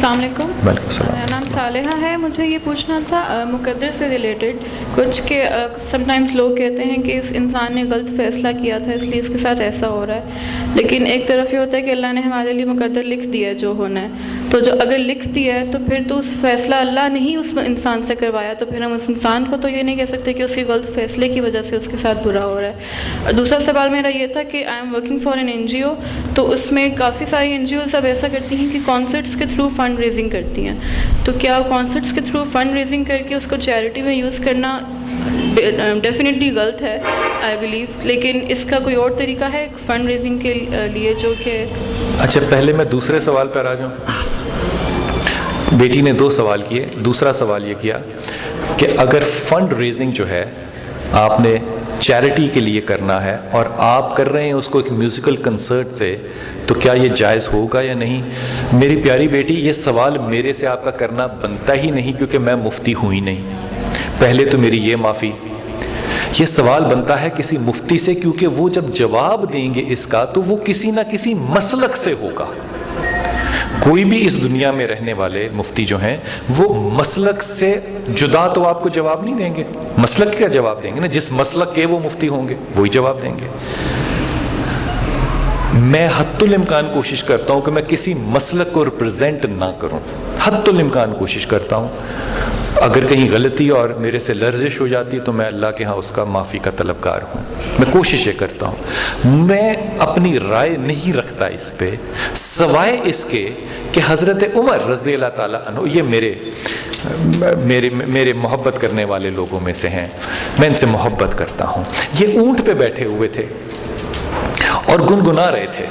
السلام علیکم. وعلیکم السلام. میرا نام صالحہ ہے. مجھے یہ پوچھنا تھا مقدر سے ریلیٹڈ کچھ کہ سم ٹائمز لوگ کہتے ہیں کہ اس انسان نے غلط فیصلہ کیا تھا اس لیے اس کے ساتھ ایسا ہو رہا ہے، لیکن ایک طرف یہ ہوتا ہے کہ اللہ نے ہمارے لیے مقدر لکھ دیا ہے جو ہونا ہے، تو جو اگر لکھ دیا ہے تو پھر تو اس فیصلہ اللہ نے ہی اس انسان سے کروایا، تو پھر ہم اس انسان کو تو یہ نہیں کہہ سکتے کہ اس کے غلط فیصلے کی وجہ سے اس کے ساتھ برا ہو رہا ہے. اور دوسرا سوال میرا یہ تھا کہ I am working for an NGO، تو اس میں کافی ساری NGOز اب ایسا کرتی ہیں کہ کانسرٹس کے تھرو فنڈ ریزنگ کرتی ہیں، تو کیا کانسرٹس کے تھرو فنڈ ریزنگ کر کے اس کو چیریٹی میں یوز کرنا ڈیفینیٹلی غلط ہے آئی بلیو، لیکن اس کا کوئی اور طریقہ ہے فنڈ ریزنگ کے لیے جو کہ... اچھا، پہلے میں دوسرے سوال پر آ جاؤں. بیٹی نے 2 سوال کیے. دوسرا سوال یہ کیا کہ اگر فنڈ ریزنگ جو ہے آپ نے چیریٹی کے لیے کرنا ہے اور آپ کر رہے ہیں اس کو ایک میوزیکل کنسرٹ سے، تو کیا یہ جائز ہوگا یا نہیں؟ میری پیاری بیٹی، یہ سوال میرے سے آپ کا کرنا بنتا ہی نہیں، کیونکہ میں مفتی ہوں ہی نہیں. پہلے تو میری یہ معافی. یہ سوال بنتا ہے کسی مفتی سے، کیونکہ وہ جب جواب دیں گے اس کا تو وہ کسی نہ کسی مسلک سے ہوگا. کوئی بھی اس دنیا میں رہنے والے مفتی جو ہیں وہ مسلک سے جدا تو آپ کو جواب نہیں دیں گے. مسلک کا جواب دیں گے نا، جس مسلک کے وہ مفتی ہوں گے وہی جواب دیں گے. میں حتی الامکان کوشش کرتا ہوں کہ میں کسی مسلک کو ریپرزینٹ نہ کروں، حتی الامکان کوشش کرتا ہوں. اگر کہیں غلطی اور میرے سے لرزش ہو جاتی ہے تو میں اللہ کے ہاں اس کا معافی کا طلبگار ہوں. میں کوشش یہ کرتا ہوں. میں اپنی رائے نہیں رکھتا اس پہ، سوائے اس کے کہ حضرت عمر رضی اللہ تعالیٰ عنہ، یہ میرے محبت کرنے والے لوگوں میں سے ہیں، میں ان سے محبت کرتا ہوں. یہ اونٹ پہ بیٹھے ہوئے تھے اور گنگنا رہے تھے،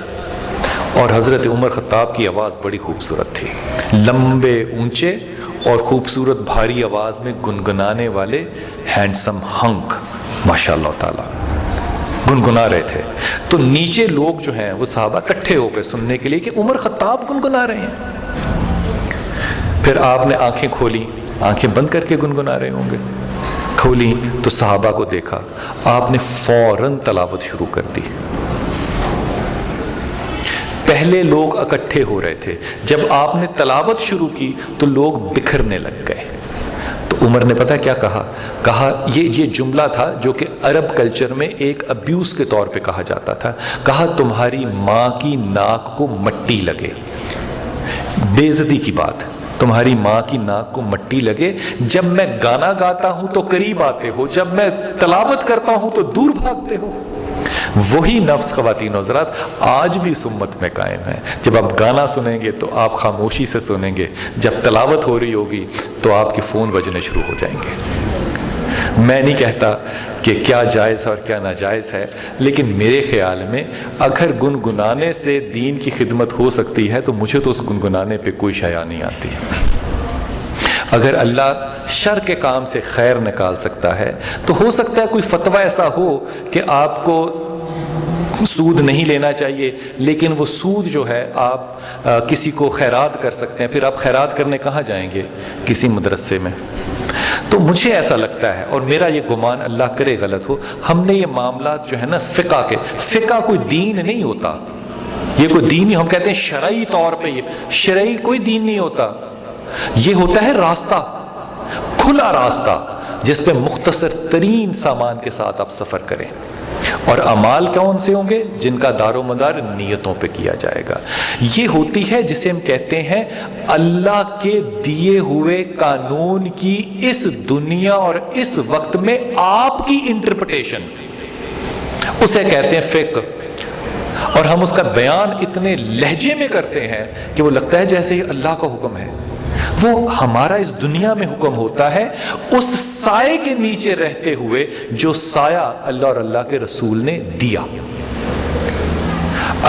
اور حضرت عمر خطاب کی آواز بڑی خوبصورت تھی. لمبے اونچے اور خوبصورت بھاری آواز میں گنگنانے والے ہینڈسم ہنک، ماشاء اللہ تعالیٰ گنگنا رہے تھے. تو نیچے لوگ جو ہیں وہ صحابہ اکٹھے ہو گئے سننے کے لیے کہ عمر خطاب گنگنا رہے ہیں. پھر آپ نے آنکھیں کھولی، آنکھیں بند کر کے گنگنا رہے ہوں گے، کھولی تو صحابہ کو دیکھا. آپ نے فوراً تلاوت شروع کر دی. پہلے لوگ اکٹھے ہو رہے تھے، جب آپ نے تلاوت شروع کی تو لوگ بکھرنے لگ گئے. تو عمر نے پتہ کیا کہا یہ جملہ تھا جو کہ عرب کلچر میں ایک ابیوز کے طور پہ کہا جاتا تھا. کہا تمہاری ماں کی ناک کو مٹی لگے. بے عزتی کی بات، تمہاری ماں کی ناک کو مٹی لگے. جب میں گانا گاتا ہوں تو قریب آتے ہو، جب میں تلاوت کرتا ہوں تو دور بھاگتے ہو. وہی نفس خواتین و حضرات آج بھی اس امت میں قائم ہے. جب آپ گانا سنیں گے تو آپ خاموشی سے سنیں گے، جب تلاوت ہو رہی ہوگی تو آپ کے فون بجنے شروع ہو جائیں گے. میں نہیں کہتا کہ کیا جائز اور کیا ناجائز ہے، لیکن میرے خیال میں اگر گنگنانے سے دین کی خدمت ہو سکتی ہے تو مجھے تو اس گنگنانے پہ کوئی حیا نہیں آتی. اگر اللہ شر کے کام سے خیر نکال سکتا ہے تو ہو سکتا ہے کوئی فتویٰ ایسا ہو کہ آپ کو سود نہیں لینا چاہیے، لیکن وہ سود جو ہے آپ کسی کو خیرات کر سکتے ہیں. پھر آپ خیرات کرنے کہاں جائیں گے؟ کسی مدرسے میں. تو مجھے ایسا لگتا ہے، اور میرا یہ گمان، اللہ کرے غلط ہو، ہم نے یہ معاملات جو ہے نا فقہ کوئی دین نہیں ہوتا. یہ کوئی دین نہیں، ہم کہتے ہیں شرعی طور پہ، یہ شرعی کوئی دین نہیں ہوتا. یہ ہوتا ہے راستہ، کھلا راستہ جس پہ مختصر ترین سامان کے ساتھ آپ سفر کریں. اور اعمال کون سے ہوں گے؟ جن کا دار و مدار نیتوں پہ کیا جائے گا. یہ ہوتی ہے جسے ہم کہتے ہیں اللہ کے دیے ہوئے قانون کی اس دنیا اور اس وقت میں آپ کی انٹرپریٹیشن، اسے کہتے ہیں فقہ. اور ہم اس کا بیان اتنے لہجے میں کرتے ہیں کہ وہ لگتا ہے جیسے یہ اللہ کا حکم ہے. وہ ہمارا اس دنیا میں حکم ہوتا ہے اس سائے کے نیچے رہتے ہوئے جو سایہ اللہ اور اللہ کے رسول نے دیا.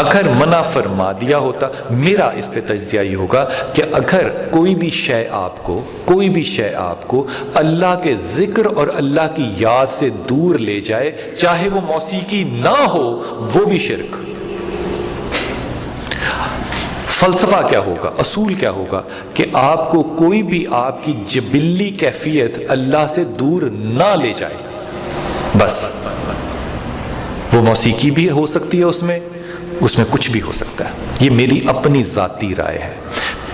اگر منع فرما دیا ہوتا، میرا اس پہ تجزیہ یہ ہوگا کہ اگر کوئی بھی شے آپ کو اللہ کے ذکر اور اللہ کی یاد سے دور لے جائے، چاہے وہ موسیقی نہ ہو، وہ بھی شرک. فلسفہ کیا ہوگا، اصول کیا ہوگا کہ آپ کو کوئی بھی آپ کی جبلی کیفیت اللہ سے دور نہ لے جائے. بس وہ موسیقی بھی ہو سکتی ہے، اس میں کچھ بھی ہو سکتا ہے. یہ میری اپنی ذاتی رائے ہے.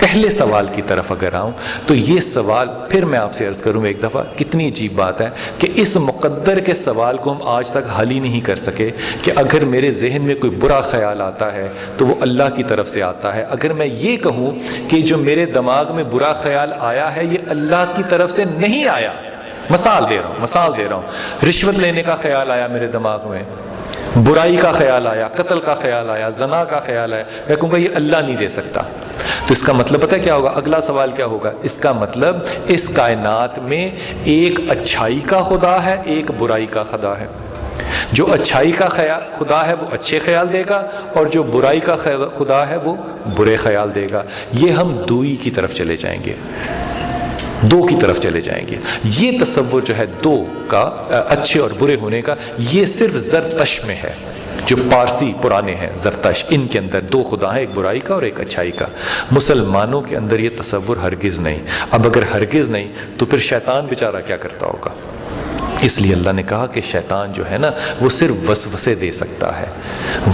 پہلے سوال کی طرف اگر آؤں تو یہ سوال پھر میں آپ سے عرض کروں ایک دفعہ، کتنی عجیب بات ہے کہ اس مقدر کے سوال کو ہم آج تک حل ہی نہیں کر سکے کہ اگر میرے ذہن میں کوئی برا خیال آتا ہے تو وہ اللہ کی طرف سے آتا ہے، اگر میں یہ کہوں کہ جو میرے دماغ میں برا خیال آیا ہے یہ اللہ کی طرف سے نہیں آیا، مثال دے رہا ہوں، رشوت لینے کا خیال آیا میرے دماغ میں، برائی کا خیال آیا، قتل کا خیال آیا، زنا کا خیال آیا، میں کہوں گا یہ اللہ نہیں دے سکتا، تو اس کا مطلب پتہ ہے کیا ہوگا؟ اگلا سوال کیا ہوگا؟ اس کا مطلب اس کائنات میں ایک اچھائی کا خدا ہے، ایک برائی کا خدا ہے، جو اچھائی کا خدا ہے وہ اچھے خیال دے گا، اور جو برائی کا خدا ہے وہ برے خیال دے گا۔ یہ ہم دوئی کی طرف چلے جائیں گے، دو کی طرف چلے جائیں گے۔ یہ تصور جو ہے دو کا، اچھے اور برے ہونے کا، یہ صرف زرتش میں ہے، جو پارسی پرانے ہیں زرتش، ان کے اندر دو خدا ہیں، ایک برائی کا اور ایک اچھائی کا۔ مسلمانوں کے اندر یہ تصور ہرگز نہیں۔ اب اگر ہرگز نہیں تو پھر شیطان بیچارہ کیا کرتا ہوگا؟ اس لیے اللہ نے کہا کہ شیطان جو ہے نا وہ صرف وسوسے دے سکتا ہے۔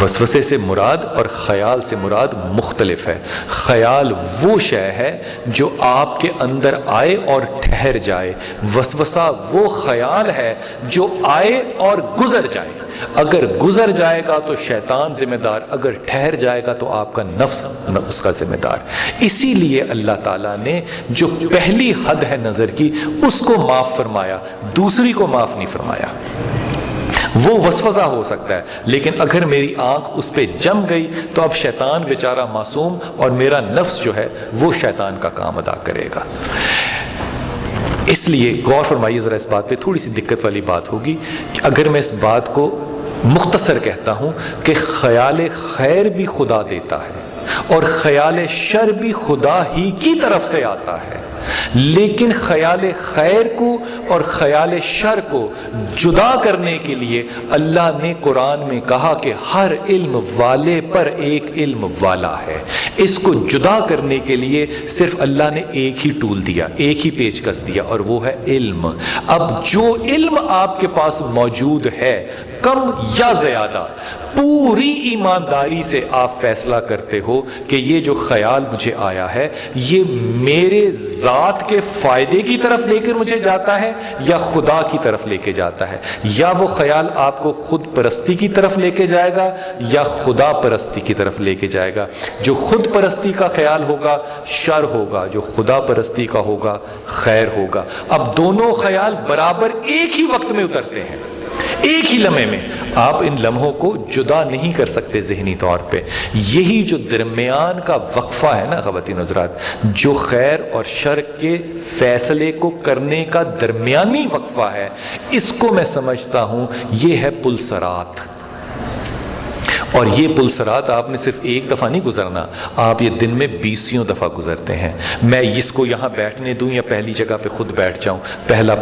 وسوسے سے مراد اور خیال سے مراد مختلف ہے۔ خیال وہ شے ہے جو آپ کے اندر آئے اور ٹھہر جائے، وسوسہ وہ خیال ہے جو آئے اور گزر جائے۔ اگر گزر جائے گا تو شیطان ذمہ دار، اگر ٹھہر جائے گا تو آپ کا نفس اس کا ذمہ دار۔ اسی لیے اللہ تعالیٰ نے جو پہلی حد ہے نظر کی اس کو معاف فرمایا، دوسری کو معاف نہیں فرمایا۔ وہ وسوسہ ہو سکتا ہے لیکن اگر میری آنکھ اس پہ جم گئی تو اب شیطان بیچارہ معصوم اور میرا نفس جو ہے وہ شیطان کا کام ادا کرے گا۔ اس لیے غور فرمائیے ذرا اس بات پہ، تھوڑی سی دقت والی بات ہوگی کہ اگر میں اس بات کو مختصر کہتا ہوں کہ خیال خیر بھی خدا دیتا ہے اور خیال شر بھی خدا ہی کی طرف سے آتا ہے، لیکن خیال خیر کو اور خیال شر کو جدا کرنے کے لیے اللہ نے قرآن میں کہا کہ ہر علم والے پر ایک علم والا ہے۔ اس کو جدا کرنے کے لیے صرف اللہ نے ایک ہی ٹول دیا، ایک ہی پیچکس دیا، اور وہ ہے علم۔ اب جو علم آپ کے پاس موجود ہے، کم یا زیادہ، پوری ایمانداری سے آپ فیصلہ کرتے ہو کہ یہ جو خیال مجھے آیا ہے یہ میرے ذات کے فائدے کی طرف لے کر مجھے جاتا ہے یا خدا کی طرف لے کے جاتا ہے، یا وہ خیال آپ کو خود پرستی کی طرف لے کے جائے گا یا خدا پرستی کی طرف لے کے جائے گا۔ جو خود پرستی کا خیال ہوگا شر ہوگا، جو خدا پرستی کا ہوگا خیر ہوگا۔ اب دونوں خیال برابر ایک ہی وقت میں اترتے ہیں، ایک ہی لمحے میں، آپ ان لمحوں کو جدا نہیں کر سکتے ذہنی طور پہ۔ یہی جو درمیان کا وقفہ ہے نا خواتین حضرات، جو خیر اور شر کے فیصلے کو کرنے کا درمیانی وقفہ ہے، اس کو میں سمجھتا ہوں یہ ہے پل صراط۔ اور یہ پل صراط آپ نے صرف ایک دفعہ نہیں گزرنا، آپ یہ دن میں 20 دفعہ گزرتے ہیں۔ میں اس کو یہاں بیٹھنے دوں یا پہلی جگہ پہ خود بیٹھ جاؤں، پہلا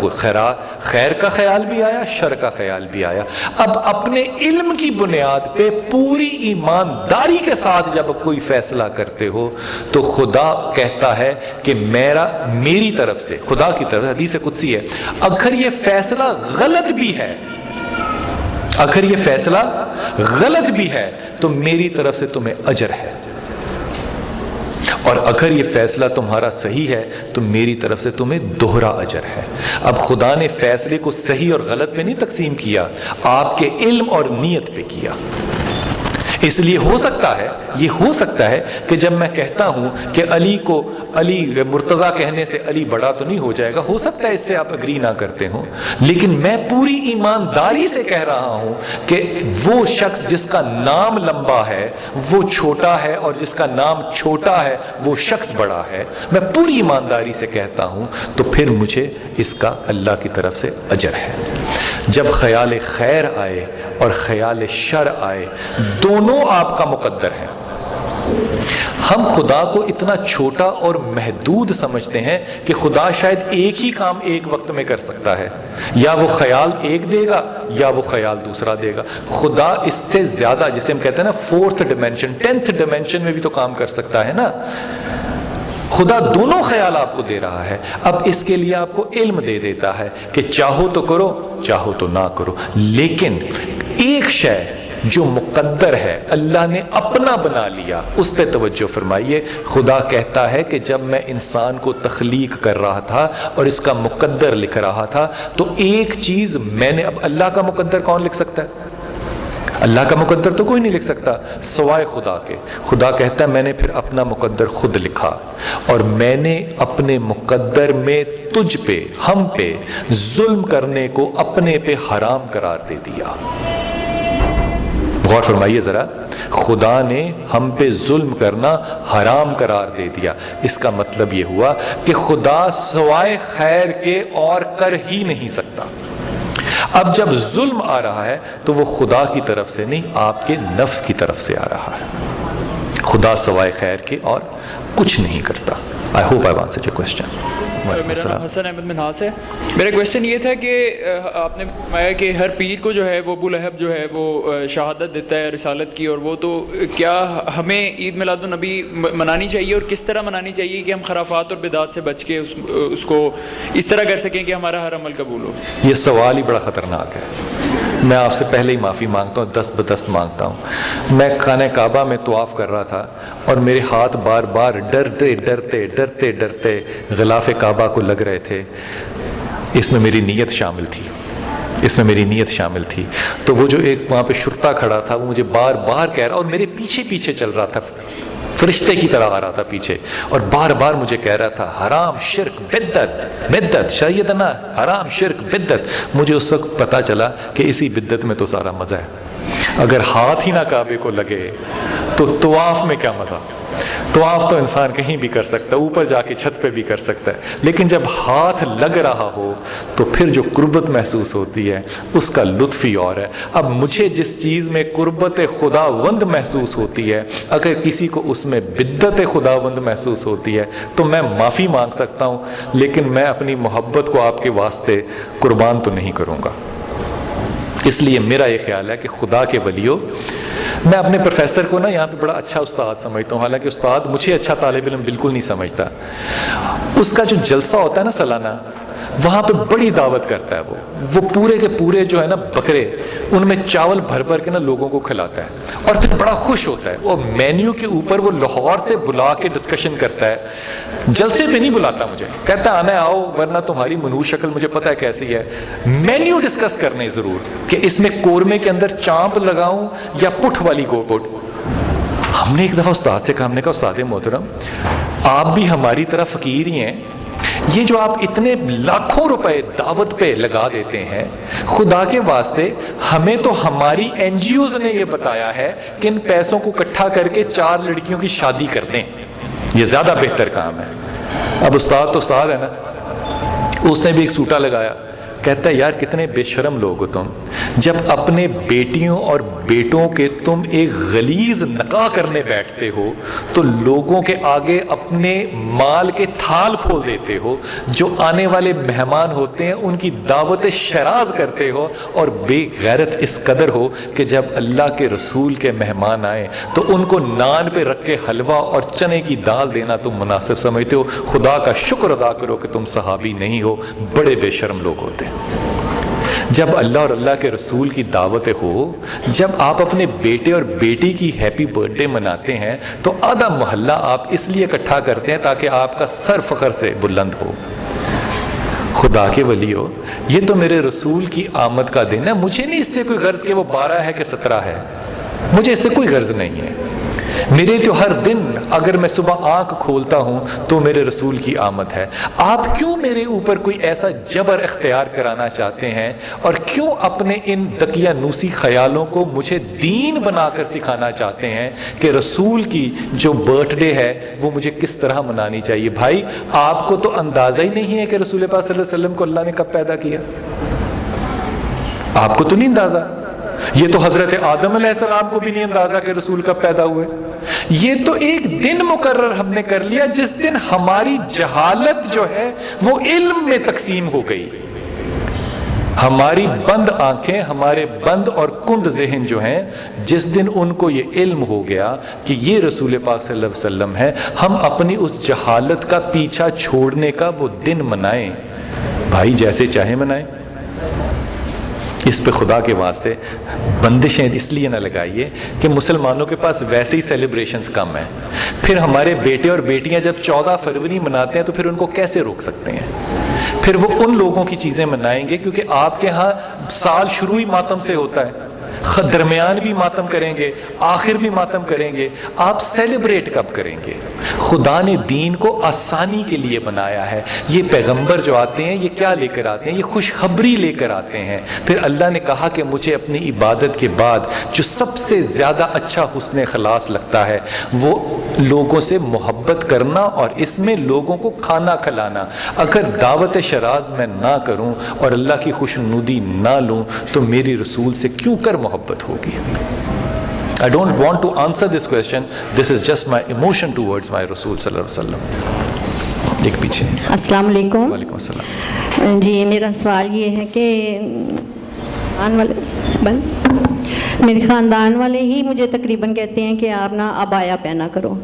خیر کا خیال بھی آیا، شر کا خیال بھی آیا۔ اب اپنے علم کی بنیاد پہ پوری ایمانداری کے ساتھ جب کوئی فیصلہ کرتے ہو تو خدا کہتا ہے کہ میری طرف سے، خدا کی طرف، حدیث قدسی ہے، اگر یہ فیصلہ غلط بھی ہے، اگر یہ فیصلہ غلط بھی ہے تو میری طرف سے تمہیں اجر ہے، اور اگر یہ فیصلہ تمہارا صحیح ہے تو میری طرف سے تمہیں دوہرا اجر ہے۔ اب خدا نے فیصلے کو صحیح اور غلط پہ نہیں تقسیم کیا، آپ کے علم اور نیت پہ کیا۔ اس لیے ہو سکتا ہے کہ جب میں کہتا ہوں کہ علی مرتضیٰ کہنے سے علی بڑا تو نہیں ہو جائے گا، ہو سکتا ہے اس سے آپ اگری نہ کرتے ہوں، لیکن میں پوری ایمانداری سے کہہ رہا ہوں کہ وہ شخص جس کا نام لمبا ہے وہ چھوٹا ہے، اور جس کا نام چھوٹا ہے وہ شخص بڑا ہے۔ میں پوری ایمانداری سے کہتا ہوں تو پھر مجھے اس کا اللہ کی طرف سے اجر ہے۔ جب خیال خیر آئے اور خیال شر آئے، دونوں آپ کا مقدر ہے۔ ہم خدا کو اتنا چھوٹا اور محدود سمجھتے ہیں کہ خدا شاید ایک ہی کام ایک وقت میں کر سکتا ہے، یا وہ خیال ایک دے گا یا وہ خیال دوسرا دے گا۔ خدا اس سے زیادہ، جسے ہم کہتے ہیں نا 4th ڈائمینشن 10th ڈائمینشن میں بھی تو کام کر سکتا ہے نا۔ خدا دونوں خیال آپ کو دے رہا ہے، اب اس کے لیے آپ کو علم دے دیتا ہے کہ چاہو تو کرو چاہو تو نہ کرو، لیکن ایک شے جو مقدر ہے اللہ نے اپنا بنا لیا، اس پہ توجہ فرمائیے۔ خدا کہتا ہے کہ جب میں انسان کو تخلیق کر رہا تھا اور اس کا مقدر لکھ رہا تھا تو ایک چیز میں نے، اب اللہ کا مقدر کون لکھ سکتا ہے؟ اللہ کا مقدر تو کوئی نہیں لکھ سکتا سوائے خدا کے۔ خدا کہتا ہے میں نے پھر اپنا مقدر خود لکھا، اور میں نے اپنے مقدر میں تجھ پہ، ہم پہ ظلم کرنے کو اپنے پہ حرام قرار دے دیا۔ غور فرمائیے ذرا، خدا نے ہم پہ ظلم کرنا حرام قرار دے دیا۔ اس کا مطلب یہ ہوا کہ خدا سوائے خیر کے اور کر ہی نہیں سکتا۔ اب جب ظلم آ رہا ہے تو وہ خدا کی طرف سے نہیں، آپ کے نفس کی طرف سے آ رہا ہے۔ خدا سوائے خیر کے اور کچھ نہیں کرتا۔ I hope I've answered your question۔ میرا نام حسن احمد منہاس ہے۔ میرا کویشچن یہ تھا کہ آپ نے فرمایا کہ ہر پیر کو جو ہے وہ ابو لہب جو ہے وہ شہادت دیتا ہے رسالت کی، اور وہ تو کیا ہمیں عید میلاد النبی منانی چاہیے، اور کس طرح منانی چاہیے کہ ہم خرافات اور بدعات سے بچ کے اس کو اس طرح کر سکیں کہ ہمارا ہر عمل قبول ہو؟ یہ سوال ہی بڑا خطرناک ہے۔ میں آپ سے پہلے ہی معافی مانگتا ہوں، دست بدست مانگتا ہوں۔ میں خانہ کعبہ میں طواف کر رہا تھا اور میرے ہاتھ بار بار ڈرتے ڈرتے ڈرتے ڈرتے غلاف کعبہ کو لگ رہے تھے۔ اس میں میری نیت شامل تھی، اس میں میری نیت شامل تھی۔ تو وہ جو ایک وہاں پہ شرطا کھڑا تھا وہ مجھے بار بار کہہ رہا، اور میرے پیچھے پیچھے چل رہا تھا، فرشتے کی طرح آ رہا تھا پیچھے، اور بار بار مجھے کہہ رہا تھا حرام شرک بدعت، بدعت سیدنا حرام شرک بدعت۔ مجھے اس وقت پتا چلا کہ اسی بدعت میں تو سارا مزہ ہے۔ اگر ہاتھ ہی نہ کعبے کو لگے تو طواف میں کیا مزہ؟ طواف تو انسان کہیں بھی کر سکتا ہے، اوپر جا کے چھت پہ بھی کر سکتا ہے، لیکن جب ہاتھ لگ رہا ہو تو پھر جو قربت محسوس ہوتی ہے اس کا لطف ہی اور ہے۔ اب مجھے جس چیز میں قربت خداوند محسوس ہوتی ہے، اگر کسی کو اس میں بدعت خداوند محسوس ہوتی ہے تو میں معافی مانگ سکتا ہوں، لیکن میں اپنی محبت کو آپ کے واسطے قربان تو نہیں کروں گا۔ اس لیے میرا یہ خیال ہے کہ خدا کے ولیوں، میں اپنے پروفیسر کو نا یہاں پہ بڑا اچھا استاد سمجھتا ہوں، حالانکہ استاد مجھے اچھا طالب علم بالکل نہیں سمجھتا۔ اس کا جو جلسہ ہوتا ہے نا سالانہ، وہاں پہ بڑی دعوت کرتا ہے وہ پورے کے پورے جو ہے نا بکرے، ان میں چاول بھر بھر کے نا لوگوں کو کھلاتا ہے، اور پھر بڑا خوش ہوتا ہے۔ اور مینیو کے اوپر وہ لاہور سے بلا کے ڈسکشن کرتا ہے، جلسے پہ نہیں بلاتا مجھے، کہتا ہے آنا آؤ ورنہ تمہاری منحوس شکل مجھے پتہ ہے کیسی ہے، مینیو ڈسکس کرنے ضرور کہ اس میں قورمے کے اندر چانپ لگاؤں یا پٹھ والی گوپٹ۔ ہم نے ایک دفعہ استاد سے کہا، ہم نے کہا استاد محترم آپ بھی ہماری طرح فقیر ہی ہیں، یہ جو آپ اتنے لاکھوں روپے دعوت پہ لگا دیتے ہیں، خدا کے واسطے ہمیں تو ہماری این جی اوز نے یہ بتایا ہے کہ ان پیسوں کو اکٹھا کر کے 4 لڑکیوں کی شادی کر دیں، یہ زیادہ بہتر کام ہے۔ اب استاد تو استاد ہے نا، اس نے بھی ایک سوٹا لگایا، کہتا ہے یار کتنے بے شرم لوگ ہو تم، جب اپنے بیٹیوں اور بیٹوں کے تم ایک غلیظ نکاح کرنے بیٹھتے ہو تو لوگوں کے آگے اپنے مال کے تھال کھول دیتے ہو، جو آنے والے مہمان ہوتے ہیں ان کی دعوت شراز کرتے ہو، اور بے غیرت اس قدر ہو کہ جب اللہ کے رسول کے مہمان آئیں تو ان کو نان پہ رکھ کے حلوہ اور چنے کی دال دینا تم مناسب سمجھتے ہو۔ خدا کا شکر ادا کرو کہ تم صحابی نہیں ہو، بڑے بے شرم لوگ ہوتے ہیں۔ جب اللہ اور اللہ کے رسول کی دعوت ہو، جب آپ اپنے بیٹے اور بیٹی کی ہیپی برتھ ڈے مناتے ہیں تو آدھا محلہ آپ اس لیے اکٹھا کرتے ہیں تاکہ آپ کا سر فخر سے بلند ہو۔ خدا کے ولیو، یہ تو میرے رسول کی آمد کا دن ہے، مجھے نہیں اس سے کوئی غرض کہ وہ 12 ہے کہ 17 ہے، مجھے اس سے کوئی غرض نہیں ہے۔ میرے تو ہر دن اگر میں صبح آنکھ کھولتا ہوں تو میرے رسول کی آمد ہے۔ آپ کیوں میرے اوپر کوئی ایسا جبر اختیار کرانا چاہتے ہیں، اور کیوں اپنے ان دقیانوسی خیالوں کو مجھے دین بنا کر سکھانا چاہتے ہیں کہ رسول کی جو برتھ ڈے ہے وہ مجھے کس طرح منانی چاہیے؟ بھائی آپ کو تو اندازہ ہی نہیں ہے کہ رسول پاک صلی اللہ علیہ وسلم کو اللہ نے کب پیدا کیا، آپ کو تو نہیں اندازہ، یہ تو حضرت آدم علیہ السلام کو بھی نہیں اندازہ کہ رسول کب پیدا ہوئے۔ یہ تو ایک دن مقرر ہم نے کر لیا جس دن ہماری جہالت جو ہے وہ علم میں تقسیم ہو گئی۔ ہماری بند آنکھیں، ہمارے بند اور کند ذہن جو ہیں، جس دن ان کو یہ علم ہو گیا کہ یہ رسول پاک صلی اللہ علیہ وسلم ہے، ہم اپنی اس جہالت کا پیچھا چھوڑنے کا وہ دن منائیں۔ بھائی جیسے چاہے منائیں، اس پہ خدا کے واسطے بندشیں اس لیے نہ لگائیے کہ مسلمانوں کے پاس ویسے ہی سیلیبریشنز کم ہیں، پھر ہمارے بیٹے اور بیٹیاں جب 14 فروری مناتے ہیں تو پھر ان کو کیسے روک سکتے ہیں؟ پھر وہ ان لوگوں کی چیزیں منائیں گے، کیونکہ آپ کے ہاں سال شروع ہی ماتم سے ہوتا ہے، درمیان بھی ماتم کریں گے، آخر بھی ماتم کریں گے، آپ سیلیبریٹ کب کریں گے؟ خدا نے دین کو آسانی کے لیے بنایا ہے۔ یہ پیغمبر جو آتے ہیں یہ کیا لے کر آتے ہیں؟ یہ خوشخبری لے کر آتے ہیں۔ پھر اللہ نے کہا کہ مجھے اپنی عبادت کے بعد جو سب سے زیادہ اچھا حسن اخلاص لگتا ہے وہ لوگوں سے محبت کرنا اور اس میں لوگوں کو کھانا کھلانا۔ اگر دعوت شراز میں نہ کروں اور اللہ کی خوشنودی نہ لوں تو میری رسول سے کیوں کر محبت ہوگی؟ I don't want to answer this question. This is just my emotion towards my Rasul sallallahu alaihi wasallam. ایک پیچھے۔ السلام علیکم۔ وعلیکم السلام۔ جی میرا سوال یہ ہے کہ میرے خاندان والے ہی مجھے تقریباً کہتے ہیں کہ آپ نا عبایا پہنا کرو،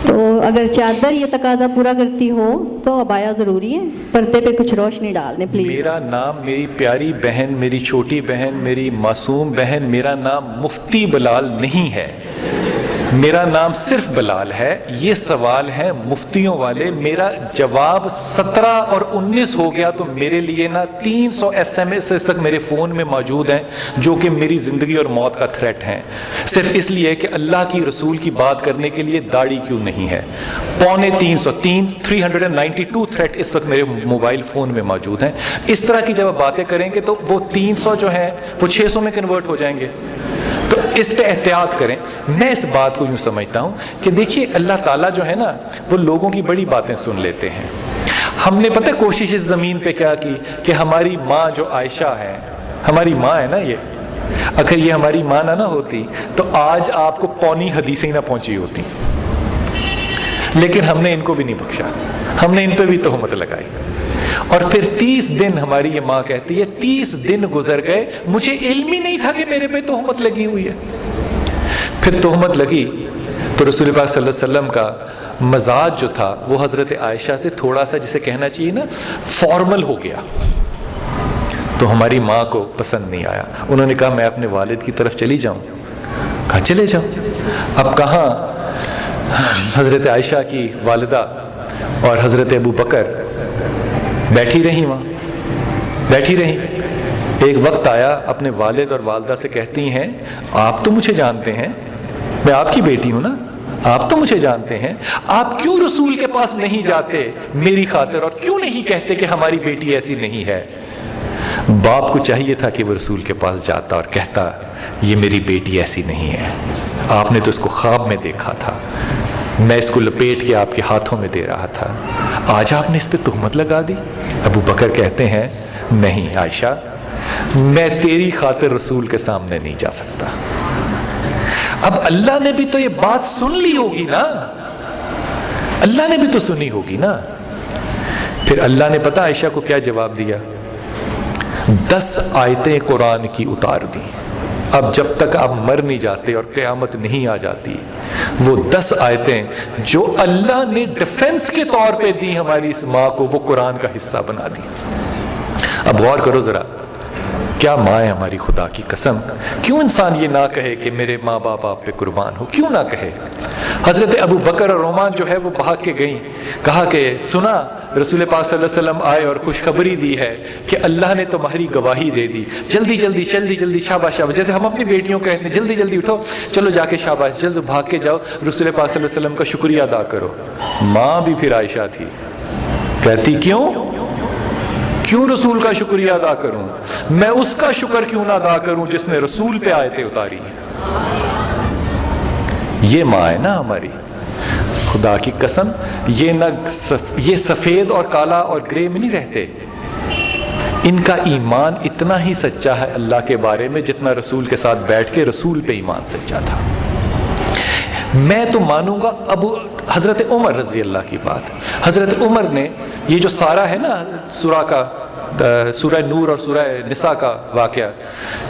تو اگر چادر یہ تقاضا پورا کرتی ہو تو عبایا ضروری ہے؟ پردے پہ کچھ روشنی ڈال دیں پلیز۔ میرا نام، میری پیاری بہن، میری چھوٹی بہن، میری معصوم بہن، میرا نام مفتی بلال نہیں ہے، میرا نام صرف بلال ہے۔ یہ سوال ہے مفتیوں والے، میرا جواب 17 اور 19 ہو گیا تو میرے لیے نا 300 SMS اس تک میرے فون میں موجود ہیں جو کہ میری زندگی اور موت کا تھریٹ ہیں، صرف اس لیے کہ اللہ کی رسول کی بات کرنے کے لیے داڑھی کیوں نہیں ہے۔ 392 تھریٹ اس وقت میرے موبائل فون میں موجود ہیں۔ اس طرح کی جب آپ باتیں کریں گے تو وہ 300 جو ہیں وہ 600 میں کنورٹ ہو جائیں گے، تو اس پہ احتیاط کریں۔ میں اس بات کو یوں سمجھتا ہوں کہ دیکھیے اللہ تعالیٰ جو ہے نا وہ لوگوں کی بڑی باتیں سن لیتے ہیں۔ ہم نے پتہ کوشش اس زمین پہ کیا کی کہ ہماری ماں جو عائشہ ہے، ہماری ماں ہے نا، یہ اگر یہ ہماری ماں نہ ہوتی تو آج آپ کو پونی حدیثیں ہی نہ پہنچی ہوتی، لیکن ہم نے ان کو بھی نہیں بخشا، ہم نے ان پہ بھی تہمت لگائی۔ اور پھر 30 دن ہماری یہ ماں کہتی ہے 30 دن گزر گئے مجھے علم ہی نہیں تھا کہ میرے پہ تہمت لگی ہوئی ہے۔ پھر تہمت لگی تو رسول پاک صلی اللہ علیہ وسلم کا مزاج جو تھا وہ حضرت عائشہ سے تھوڑا سا جسے کہنا چاہیے نا فارمل ہو گیا، تو ہماری ماں کو پسند نہیں آیا۔ انہوں نے کہا میں اپنے والد کی طرف چلی جاؤں، کہا چلے جاؤ۔ اب کہاں حضرت عائشہ کی والدہ اور حضرت ابو بکر بیٹھی رہی، وہاں بیٹھی رہی۔ ایک وقت آیا اپنے والد اور والدہ سے کہتی ہیں آپ تو مجھے جانتے ہیں، میں آپ کی بیٹی ہوں نا، آپ تو مجھے جانتے ہیں، آپ کیوں رسول کے پاس نہیں جاتے میری خاطر اور کیوں نہیں کہتے کہ ہماری بیٹی ایسی نہیں ہے؟ باپ کو چاہیے تھا کہ وہ رسول کے پاس جاتا اور کہتا یہ میری بیٹی ایسی نہیں ہے، آپ نے تو اس کو خواب میں دیکھا تھا، میں اس کو لپیٹ کے آپ کے ہاتھوں میں دے رہا تھا، آج آپ نے اس پہ تہمت لگا دی۔ ابو بکر کہتے ہیں نہیں عائشہ، میں تیری خاطر رسول کے سامنے نہیں جا سکتا۔ اب اللہ نے بھی تو یہ بات سن لی ہوگی نا، اللہ نے بھی تو سنی ہوگی نا۔ پھر اللہ نے پتہ عائشہ کو کیا جواب دیا؟ 10 آیتیں قرآن کی اتار دی۔ اب جب تک آپ مر نہیں جاتے اور قیامت نہیں آ جاتی، وہ 10 آیتیں جو اللہ نے ڈیفنس کے طور پہ دی ہماری اس ماں کو، وہ قرآن کا حصہ بنا دی۔ اب غور کرو ذرا، کیا ماں ہے ہماری، خدا کی قسم۔ کیوں انسان یہ نہ کہے کہ میرے ماں باپ آپ پہ قربان ہو، کیوں نہ کہے؟ حضرت ابو بکر اور رومان جو ہے وہ بھاگ کے گئیں، کہا کہ سنا رسول پاک صلی اللہ علیہ وسلم آئے اور خوشخبری دی ہے کہ اللہ نے تمہاری گواہی دے دی، جلدی جلدی جلدی جلدی شاباش شاباش، جیسے ہم اپنی بیٹیوں کو کہتے ہیں جلدی جلدی اٹھو چلو جا کے شاباش، جلد بھاگ کے جاؤ رسول پاک صلی اللہ علیہ وسلم کا شکریہ ادا کرو۔ ماں بھی پھر عائشہ تھی، کہتی کیوں رسول کا شکریہ ادا کروں، میں اس کا شکر کیوں نہ ادا کروں جس نے رسول پہ آیتیں اتاری ہیں۔ یہ ماں ہے نا ہماری، خدا کی قسم۔ یہ سفید اور کالا اور گرے میں نہیں رہتے، ان کا ایمان اتنا ہی سچا ہے اللہ کے بارے میں جتنا رسول کے ساتھ بیٹھ کے رسول پہ ایمان سچا تھا۔ میں تو مانوں گا ابو حضرت عمر رضی اللہ کی بات۔ حضرت عمر نے یہ جو سارا ہے نا سورہ نور اور سورہ نساء کا واقعہ،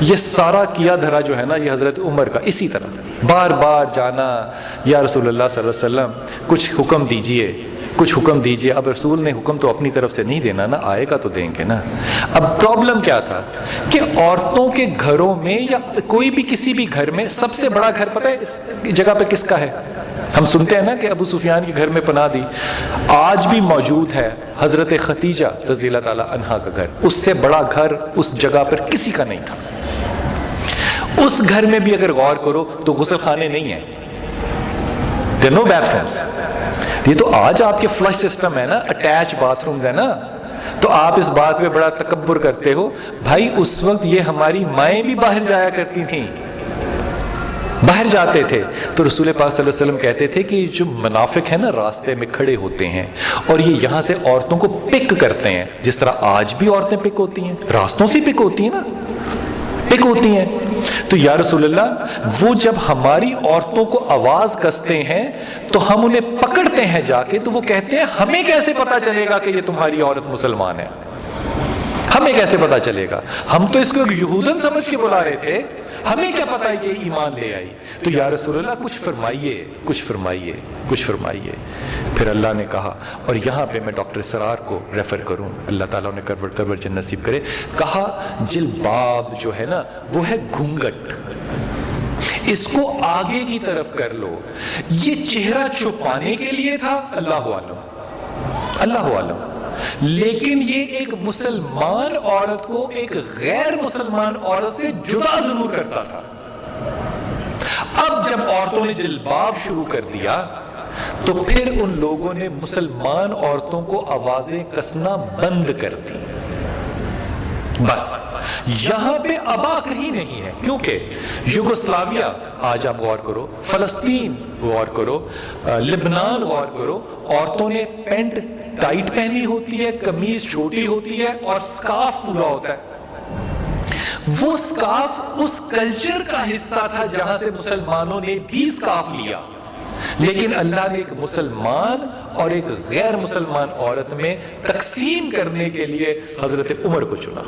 یہ سارا کیا دھرا جو ہے نا یہ حضرت عمر کا، اسی طرح بار بار جانا یا رسول اللہ صلی اللہ علیہ وسلم کچھ حکم دیجئے، کچھ حکم دیجئے. اب رسول نے حکم تو اپنی طرف سے نہیں دینا نا, آئے گا تو دیں گے نا. اب پرابلم کیا تھا کہ عورتوں کے گھروں میں یا کوئی بھی کسی بھی گھر میں سب سے بڑا گھر پتہ ہے اس جگہ پہ کس کا ہے؟ ہم سنتے ہیں نا کہ ابو سفیان کے گھر میں پناہ دی, آج بھی موجود ہے حضرت ختیجہ رضی اللہ تعالی عنہا کا گھر. اس سے بڑا گھر اس جگہ پر کسی کا نہیں تھا. اس گھر میں بھی اگر غور کرو تو غسل خانے نہیں ہیں, there are no bathrooms. یہ تو آج آپ کے فلش سسٹم ہے نا, اٹیچ باتھ رومز ہے نا, تو آپ اس بات پہ بڑا تکبر کرتے ہو. بھائی اس وقت یہ ہماری مائیں بھی باہر جایا کرتی تھیں, باہر جاتے تھے. تو رسول پاک صلی اللہ علیہ وسلم کہتے تھے کہ جو منافق ہیں نا راستے میں کھڑے ہوتے ہیں اور یہ یہاں سے عورتوں کو پک کرتے ہیں, جس طرح آج بھی عورتیں پک ہوتی ہیں, راستوں سے پک ہوتی ہیں نا, پک ہوتی ہیں. تو یا رسول اللہ وہ جب ہماری عورتوں کو آواز کستے ہیں تو ہم انہیں پکڑتے ہیں جا کے, تو وہ کہتے ہیں ہمیں کیسے پتا چلے گا کہ یہ تمہاری عورت مسلمان ہے, ہمیں کیسے پتا چلے گا, ہم تو اس کو یہودن سمجھ کے بلا رہے تھے, ہمیں کیا پتا ہے کہ ایمان لے آئی. تو یا رسول اللہ کچھ فرمائیے, کچھ فرمائیے, کچھ فرمائیے. پھر اللہ نے کہا, اور یہاں پہ میں ڈاکٹر اسرار کو ریفر کروں, اللہ تعالیٰ نے کرور جن نصیب کرے, کہا جلباب جو ہے نا وہ ہے گھونگٹ, اس کو آگے کی طرف کر لو. یہ چہرہ چھپانے کے لیے تھا, اللہ عالم, اللہ عالم, لیکن یہ ایک مسلمان عورت کو ایک غیر مسلمان عورت سے جدا ضرور کرتا تھا. اب جب عورتوں نے جلباب شروع کر دیا تو پھر ان لوگوں نے مسلمان عورتوں کو آوازیں کسنا بند کر دی. بس یہاں پہ ابا کہیں نہیں ہے, کیونکہ یوگوسلاویا, آج آپ غور کرو, فلسطین غور کرو, لبنان غور کرو, عورتوں نے پینٹ ٹائٹ پہنی ہوتی ہے, قمیض چھوٹی ہوتی ہے اور سکارف پورا ہوتا ہے. وہ سکارف اس کلچر کا حصہ تھا جہاں سے مسلمانوں نے بھی سکارف لیا, لیکن اللہ نے ایک مسلمان اور ایک غیر مسلمان عورت میں تقسیم کرنے کے لیے حضرت عمر کو چنا.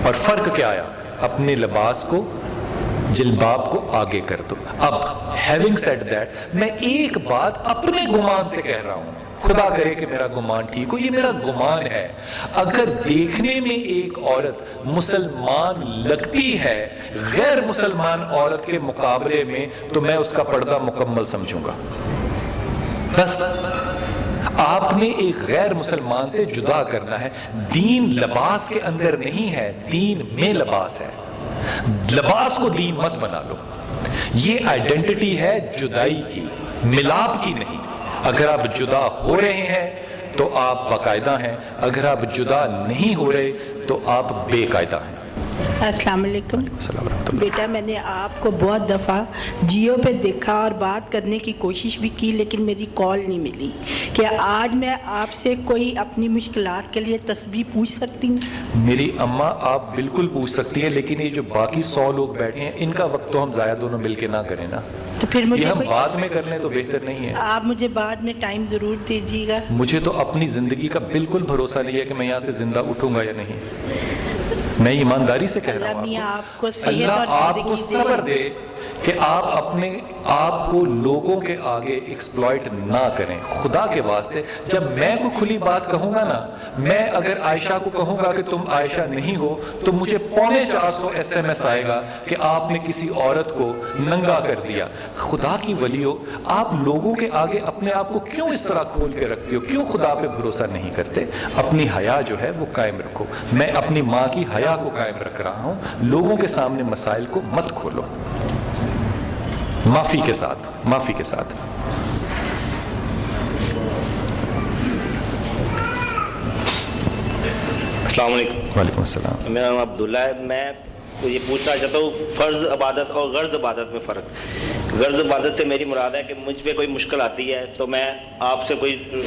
اور فرق کیا آیا؟ اپنے لباس کو, جلباب کو آگے کر دو. اب having said that, میں ایک بات اپنے گمان سے کہہ رہا ہوں, خدا کرے کہ میرا گمان ٹھیک ہو, یہ میرا گمان ہے. اگر دیکھنے میں ایک عورت مسلمان لگتی ہے غیر مسلمان عورت کے مقابلے میں, تو میں اس کا پردہ مکمل سمجھوں گا. بس آپ نے ایک غیر مسلمان سے جدا کرنا ہے. دین لباس کے اندر نہیں ہے, دین میں لباس ہے. لباس کو دین مت بنا لو. یہ آئیڈینٹی ہے جدائی کی, ملاپ کی نہیں. اگر آپ جدا ہو رہے ہیں تو آپ باقاعدہ ہیں, اگر آپ جدا نہیں ہو رہے تو آپ بے قاعدہ ہیں. السلام علیکم. بیٹا میں نے آپ کو بہت دفعہ جیو پہ دیکھا اور بات کرنے کی کوشش بھی کی, لیکن میری کال نہیں ملی. کیا آج میں آپ سے کوئی اپنی مشکلات کے لیے تسبیح پوچھ سکتی ہوں؟ میری اماں آپ بالکل پوچھ سکتی ہیں, لیکن یہ جو باقی 100 لوگ بیٹھے ہیں ان کا وقت تو ہم ضائع دونوں مل کے نہ کریں نا. تو پھر مجھے ہم بعد میں کر لیں تو بہتر نہیں ہے. آپ مجھے بعد میں ٹائم ضرور دیجیے گا. مجھے تو اپنی زندگی کا بالکل بھروسہ نہیں ہے کہ میں یہاں سے زندہ اٹھوں گا یا نہیں. میں ایمانداری سے کہہ رہا ہوں, اللہ آپ کو صبر دے کہ آپ اپنے آپ کو لوگوں کے آگے ایکسپلائٹ نہ کریں. خدا کے واسطے جب میں کوئی کھلی بات کہوں گا نا, میں اگر عائشہ کو کہوں گا کہ تم عائشہ نہیں ہو تو مجھے 450 SMS آئے گا کہ آپ نے کسی عورت کو ننگا کر دیا. خدا کی ولیو, آپ لوگوں کے آگے اپنے آپ کو کیوں اس طرح کھول کے رکھتے ہو؟ کیوں خدا پہ بھروسہ نہیں کرتے؟ اپنی حیا جو ہے وہ قائم رکھو. میں اپنی ماں کی حیا کو قائم رکھ رہا ہوں, لوگوں کے سامنے مسائل کو مت کھولو. معافی کے ساتھ, معافی کے ساتھ. السلام علیکم. وعلیکم السلام. میرا نام عبداللہ ہے. میں یہ پوچھنا چاہتا ہوں فرض عبادت اور غرض عبادت میں فرق. غرض عبادت سے میری مراد ہے کہ مجھ پہ کوئی مشکل آتی ہے تو میں آپ سے کوئی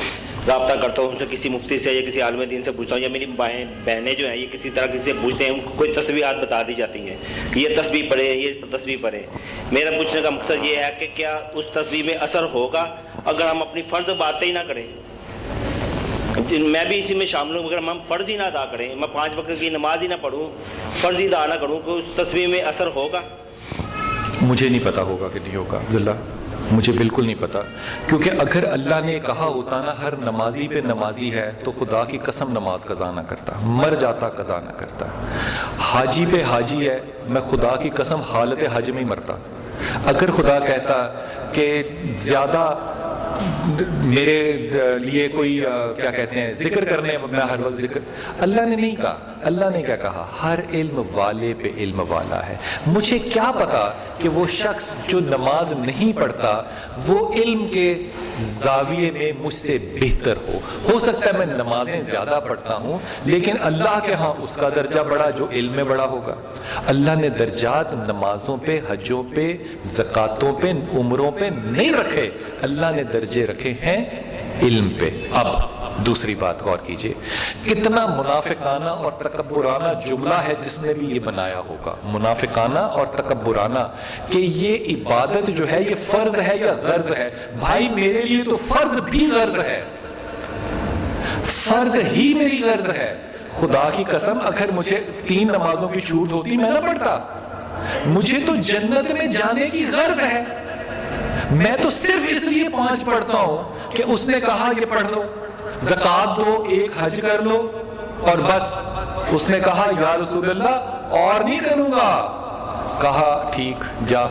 رابطہ کرتا ہوں, کسی مفتی سے یا کسی عالم دین سے پوچھتا ہوں, یا میری بہنیں جو ہیں یہ کسی طرح کسی سے پوچھتے ہیں, کوئی تسبیحات بتا دی جاتی ہیں, یہ تسبیح پڑھے, یہ تسبیح پڑھے. میرا پوچھنے کا مقصد یہ ہے کہ کیا اس تسبیح میں اثر ہوگا اگر ہم اپنی فرض باتیں ہی نہ کریں؟ میں بھی اسی میں شامل ہوں. اگر ہم فرض ہی نہ ادا کریں, میں 5 وقت کی نماز ہی نہ پڑھوں, فرض ہی ادا نہ کروں, تو اس تسبیح میں اثر ہوگا؟ مجھے نہیں پتا ہوگا کہ نہیں ہوگا. عبداللہ مجھے بالکل نہیں پتا، کیونکہ اگر اللہ نے کہا ہوتا نا ہر نمازی پہ نمازی ہے تو خدا کی قسم نماز قضا نہ کرتا، مر جاتا قضا نہ کرتا۔ حاجی پہ حاجی ہے، میں خدا کی قسم حالت حج میں ہی مرتا۔ اگر خدا کہتا کہ زیادہ میرے لیے کوئی کیا کہتے ہیں ذکر کرنے، میں ہر وقت ذکر، اللہ نے نہیں کہا۔ اللہ نے کیا کہا؟ ہر علم والے پہ علم والا ہے۔ مجھے کیا پتا کہ وہ شخص جو نماز نہیں پڑھتا وہ علم کے زاویے میں مجھ سے بہتر ہو سکتا ہے میں نمازیں زیادہ پڑھتا ہوں لیکن اللہ کے ہاں اس کا درجہ بڑا جو علم میں بڑا ہوگا۔ اللہ نے درجات نمازوں پہ، حجوں پہ، زکاتوں پہ، عمروں پہ نہیں رکھے، اللہ نے درجے رکھے ہیں علم پہ۔ اب دوسری بات غور کیجئے، کتنا منافقانہ اور تکبرانہ جملہ ہے جس نے بھی یہ بنایا ہوگا، منافقانہ اور تکبرانہ، کہ یہ عبادت جو ہے یہ فرض ہے یا غرض ہے۔ بھائی میرے لیے تو فرض بھی غرض ہے، فرض ہی میری غرض ہے۔ خدا کی قسم اگر مجھے 3 نمازوں کی چھوٹ ہوتی میں نہ پڑھتا، مجھے تو جنت میں جانے کی غرض ہے، میں تو صرف اس لیے 5 پڑھتا ہوں کہ اس نے کہا یہ پڑھ لو، زکات دو، 1 حج کر لو، اور بس اس نے کہا یا رسول اللہ اور نہیں کروں گا، کہا ٹھیک جا۔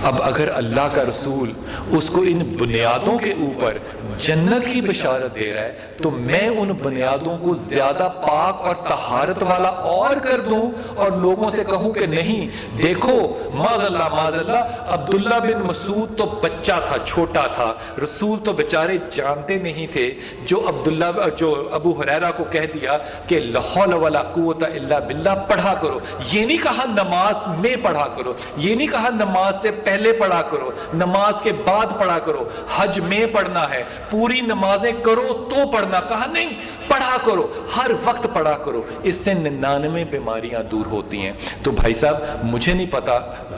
اب اگر اللہ کا رسول اس کو ان بنیادوں کے اوپر جنت کی بشارت دے رہا ہے تو میں ان بنیادوں کو زیادہ پاک اور طہارت والا اور کر دوں اور لوگوں سے کہوں کہ نہیں دیکھو معاذ اللہ عبداللہ بن مسعود تو بچہ تھا، چھوٹا تھا، رسول تو بیچارے جانتے نہیں تھے، جو ابو ہریرہ کو کہہ دیا کہ لا حول ولا قوت الا باللہ پڑھا کرو، یہ نہیں کہا نماز میں پڑھا کرو، یہ نہیں کہا نماز سے پہلے پڑھا کرو، نماز کے بعد پڑھا کرو، حج میں پڑھنا ہے، پوری نمازیں کرو تو پڑھنا، کہا نہیں پڑھا کرو، ہر وقت پڑھا کرو، اس سے 99 بیماریاں دور ہوتی ہیں۔ تو بھائی صاحب مجھے نہیں پتا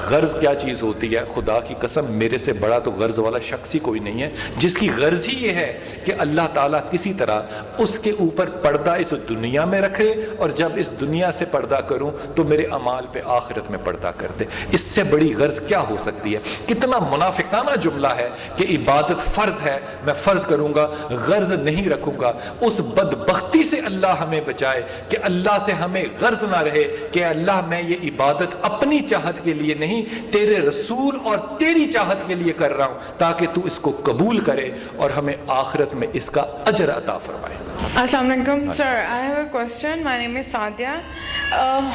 غرض کیا چیز ہوتی ہے، خدا کی قسم میرے سے بڑا تو غرض والا شخص ہی کوئی نہیں ہے جس کی غرض ہی یہ ہے کہ اللہ تعالیٰ کسی طرح اس کے اوپر پردہ اس دنیا میں رکھے اور جب اس دنیا سے پردہ کروں تو میرے اعمال پہ آخرت میں پردہ کر دے۔ اس سے بڑی غرض کیا ہو سکتی ہے؟ کتنا منافقانہ جملہ ہے کہ عبادت فرض ہے، میں فرض کروں گا، غرض نہیں رکھوں گا۔ اس بدبختی سے اللہ ہمیں بچائے کہ اللہ سے ہمیں غرض نہ رہے کہ اللہ میں یہ عبادت اپنی چاہت کے لیے نہیں تیرے رسول اور تیری چاہت کے لیے کر رہا ہوں تاکہ تو اس کو قبول کرے اور ہمیں آخرت میں اس کا اجر عطا فرمائے۔ السلام علیکم sir, I have a question, my name is Sadia.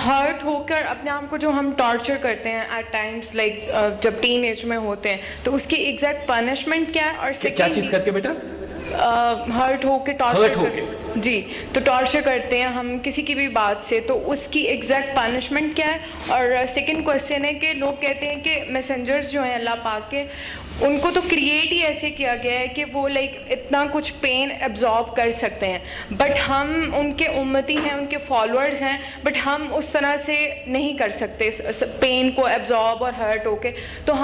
Hurt ہو کر اپنے آپ کو جو ہم ٹارچر کرتے ہیں ایٹ ٹائمس لائک جب ٹین ایج میں ہوتے ہیں تو اس کی ایگزیکٹ پنشمنٹ کیا ہے؟ اور کیا چیز کر کے بیٹا؟ ہرٹ ہو کے ٹارچر جی، تو ٹارچر کرتے ہیں ہم کسی کی بھی بات سے، تو اس کی ایگزیکٹ پنشمنٹ کیا ہے؟ اور سیکنڈ کوسچن ہے کہ لوگ کہتے ہیں کہ میسنجرز جو ہیں اللہ پاک کے، ان کو تو کریٹ ہی ایسے کیا گیا ہے کہ وہ لائک اتنا کچھ پین ایبزارب کر سکتے ہیں، بٹ ہم ان کے امتی ہیں، ان کے فالوورز ہیں، بٹ ہم اس طرح سے نہیں کر سکتے پین کو ایبزارب اور ہرٹ ہو کے، تو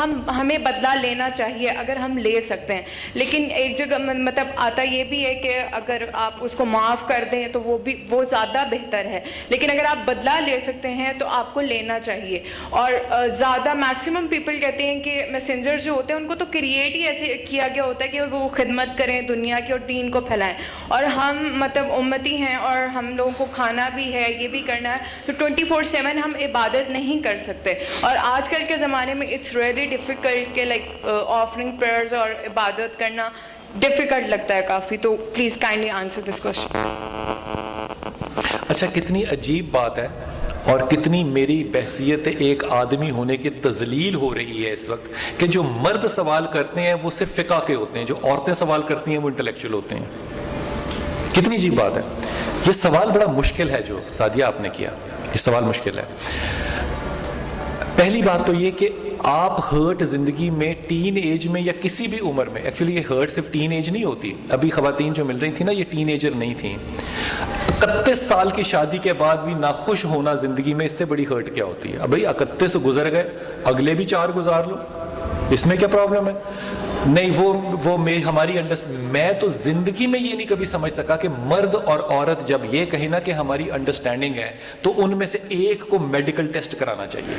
ہمیں بدلہ لینا چاہیے اگر ہم لے سکتے ہیں، لیکن ایک جگہ مطلب آتا یہ بھی ہے کہ اگر آپ اس کو معاف کر دیں تو وہ زیادہ بہتر ہے، لیکن اگر آپ بدلہ لے سکتے ہیں تو آپ کو لینا چاہیے۔ اور زیادہ میکسیمم پیپل کہتے ہیں کہ میسنجر جو ہوتے ہیں ان کو تو کریٹ ہی ایسے کیا گیا ہوتا ہے کہ وہ خدمت کریں دنیا کی اور دین کو پھیلائیں، اور ہم مطلب امتی ہیں اور ہم لوگوں کو کھانا بھی ہے، یہ بھی کرنا ہے، تو 24/7 ہم عبادت نہیں کر سکتے، اور آج کل کے زمانے میں اٹس ریئلی ڈیفیکلٹ کہ لائک آفرنگ پریئرز اور عبادت کرنا ڈیفیکلٹ لگتا ہے کافی، تو please kindly answer this question. اچھا کتنی عجیب بات ہے اور کتنی میری بحثیت ایک آدمی ہونے کی تذلیل ہو رہی ہے اس وقت کہ جو مرد سوال کرتے ہیں وہ صرف فقہ کے ہوتے ہیں، جو عورتیں سوال کرتی ہیں وہ انٹلیکچوئل ہوتے ہیں۔ کتنی عجیب بات ہے، یہ سوال بڑا مشکل ہے جو سعدیہ آپ نے کیا، یہ سوال مشکل ہے۔ پہلی بات تو یہ کہ آپ ہرٹ زندگی میں ٹین ایج میں یا کسی بھی عمر میں، ایکچولی یہ ہرٹ صرف ٹین ایج نہیں ہوتی، ابھی خواتین جو مل رہی تھیں نا یہ ٹین ایجر نہیں تھیں، 31 سال کی شادی کے بعد بھی ناخوش ہونا زندگی میں، اس سے بڑی ہرٹ کیا ہوتی ہے؟ اب بھائی 31 گزر گئے، اگلے بھی 4 گزار لو، اس میں کیا پرابلم ہے؟ نہیں وہ ہماری میں تو زندگی میں یہ نہیں کبھی سمجھ سکا کہ مرد اور عورت جب یہ کہیں نا کہ ہماری انڈرسٹینڈنگ ہے تو ان میں سے ایک کو میڈیکل ٹیسٹ کرانا چاہیے۔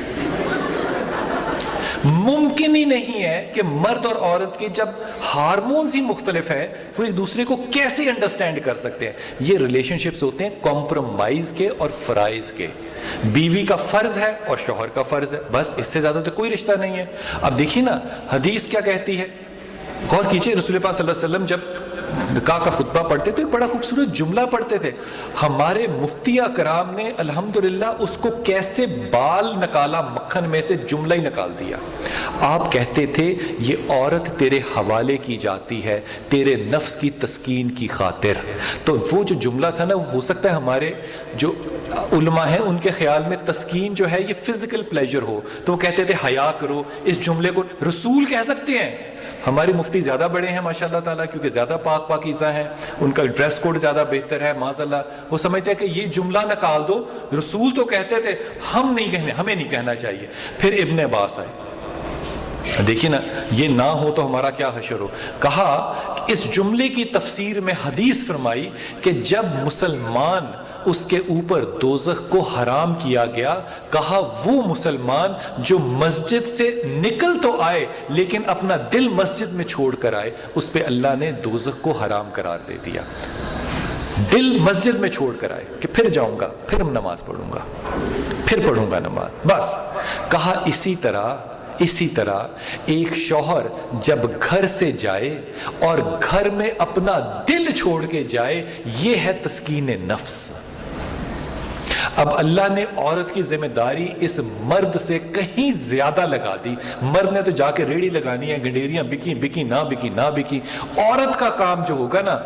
ممکن ہی نہیں ہے کہ مرد اور عورت کے جب ہارمونز ہی مختلف ہیں وہ ایک دوسرے کو کیسے انڈرسٹینڈ کر سکتے ہیں. یہ ریلیشن شپس ہوتے ہیں کمپرومائز کے اور فرائض کے. بیوی کا فرض ہے اور شوہر کا فرض ہے, بس اس سے زیادہ تو کوئی رشتہ نہیں ہے. اب دیکھیے نا حدیث کیا کہتی ہے, غور کیجئے. رسول پاک صلی اللہ علیہ وسلم جب نکاح کا خطبہ پڑھتے تو ایک بڑا خوبصورت جملہ پڑھتے تھے. ہمارے مفتی کرام نے الحمدللہ اس کو کیسے بال نکالا مکھن میں سے, جملہ ہی نکال دیا. آپ کہتے تھے یہ عورت تیرے حوالے کی جاتی ہے تیرے نفس کی تسکین کی خاطر. تو وہ جو جملہ تھا نا, وہ ہو سکتا ہے ہمارے جو علماء ہیں ان کے خیال میں تسکین جو ہے یہ فزیکل پلیجر ہو, تو وہ کہتے تھے حیا کرو. اس جملے کو رسول کہہ سکتے ہیں. ہمارے مفتی زیادہ بڑے ہیں ماشاء اللہ تعالیٰ, کیونکہ زیادہ پاک پاکیزہ ہیں, ان کا ڈریس کوڈ زیادہ بہتر ہے معاذ اللہ. وہ سمجھتے ہیں کہ یہ جملہ نکال دو, رسول تو کہتے تھے, ہمیں نہیں کہنا چاہیے. پھر ابن عباس آئے, دیکھیے نا یہ نہ ہو تو ہمارا کیا حشر ہو. کہا اس جملے کی تفسیر میں حدیث فرمائی کہ جب مسلمان اس کے اوپر دوزخ کو حرام کیا گیا, کہا وہ مسلمان جو مسجد سے نکل تو آئے لیکن اپنا دل مسجد میں چھوڑ کر آئے, اس پہ اللہ نے دوزخ کو حرام قرار دے دیا. دل مسجد میں چھوڑ کر آئے کہ پھر جاؤں گا, پھر نماز پڑھوں گا, پھر پڑھوں گا نماز, بس. کہا اسی طرح ایک شوہر جب گھر سے جائے اور گھر میں اپنا دل چھوڑ کے جائے, یہ ہے تسکین نفس. اب اللہ نے عورت کی ذمہ داری اس مرد سے کہیں زیادہ لگا دی. مرد نے تو جا کے ریڑھی لگانی ہے, گنڈیریاں بکی نہ بکی. عورت کا کام جو ہوگا نا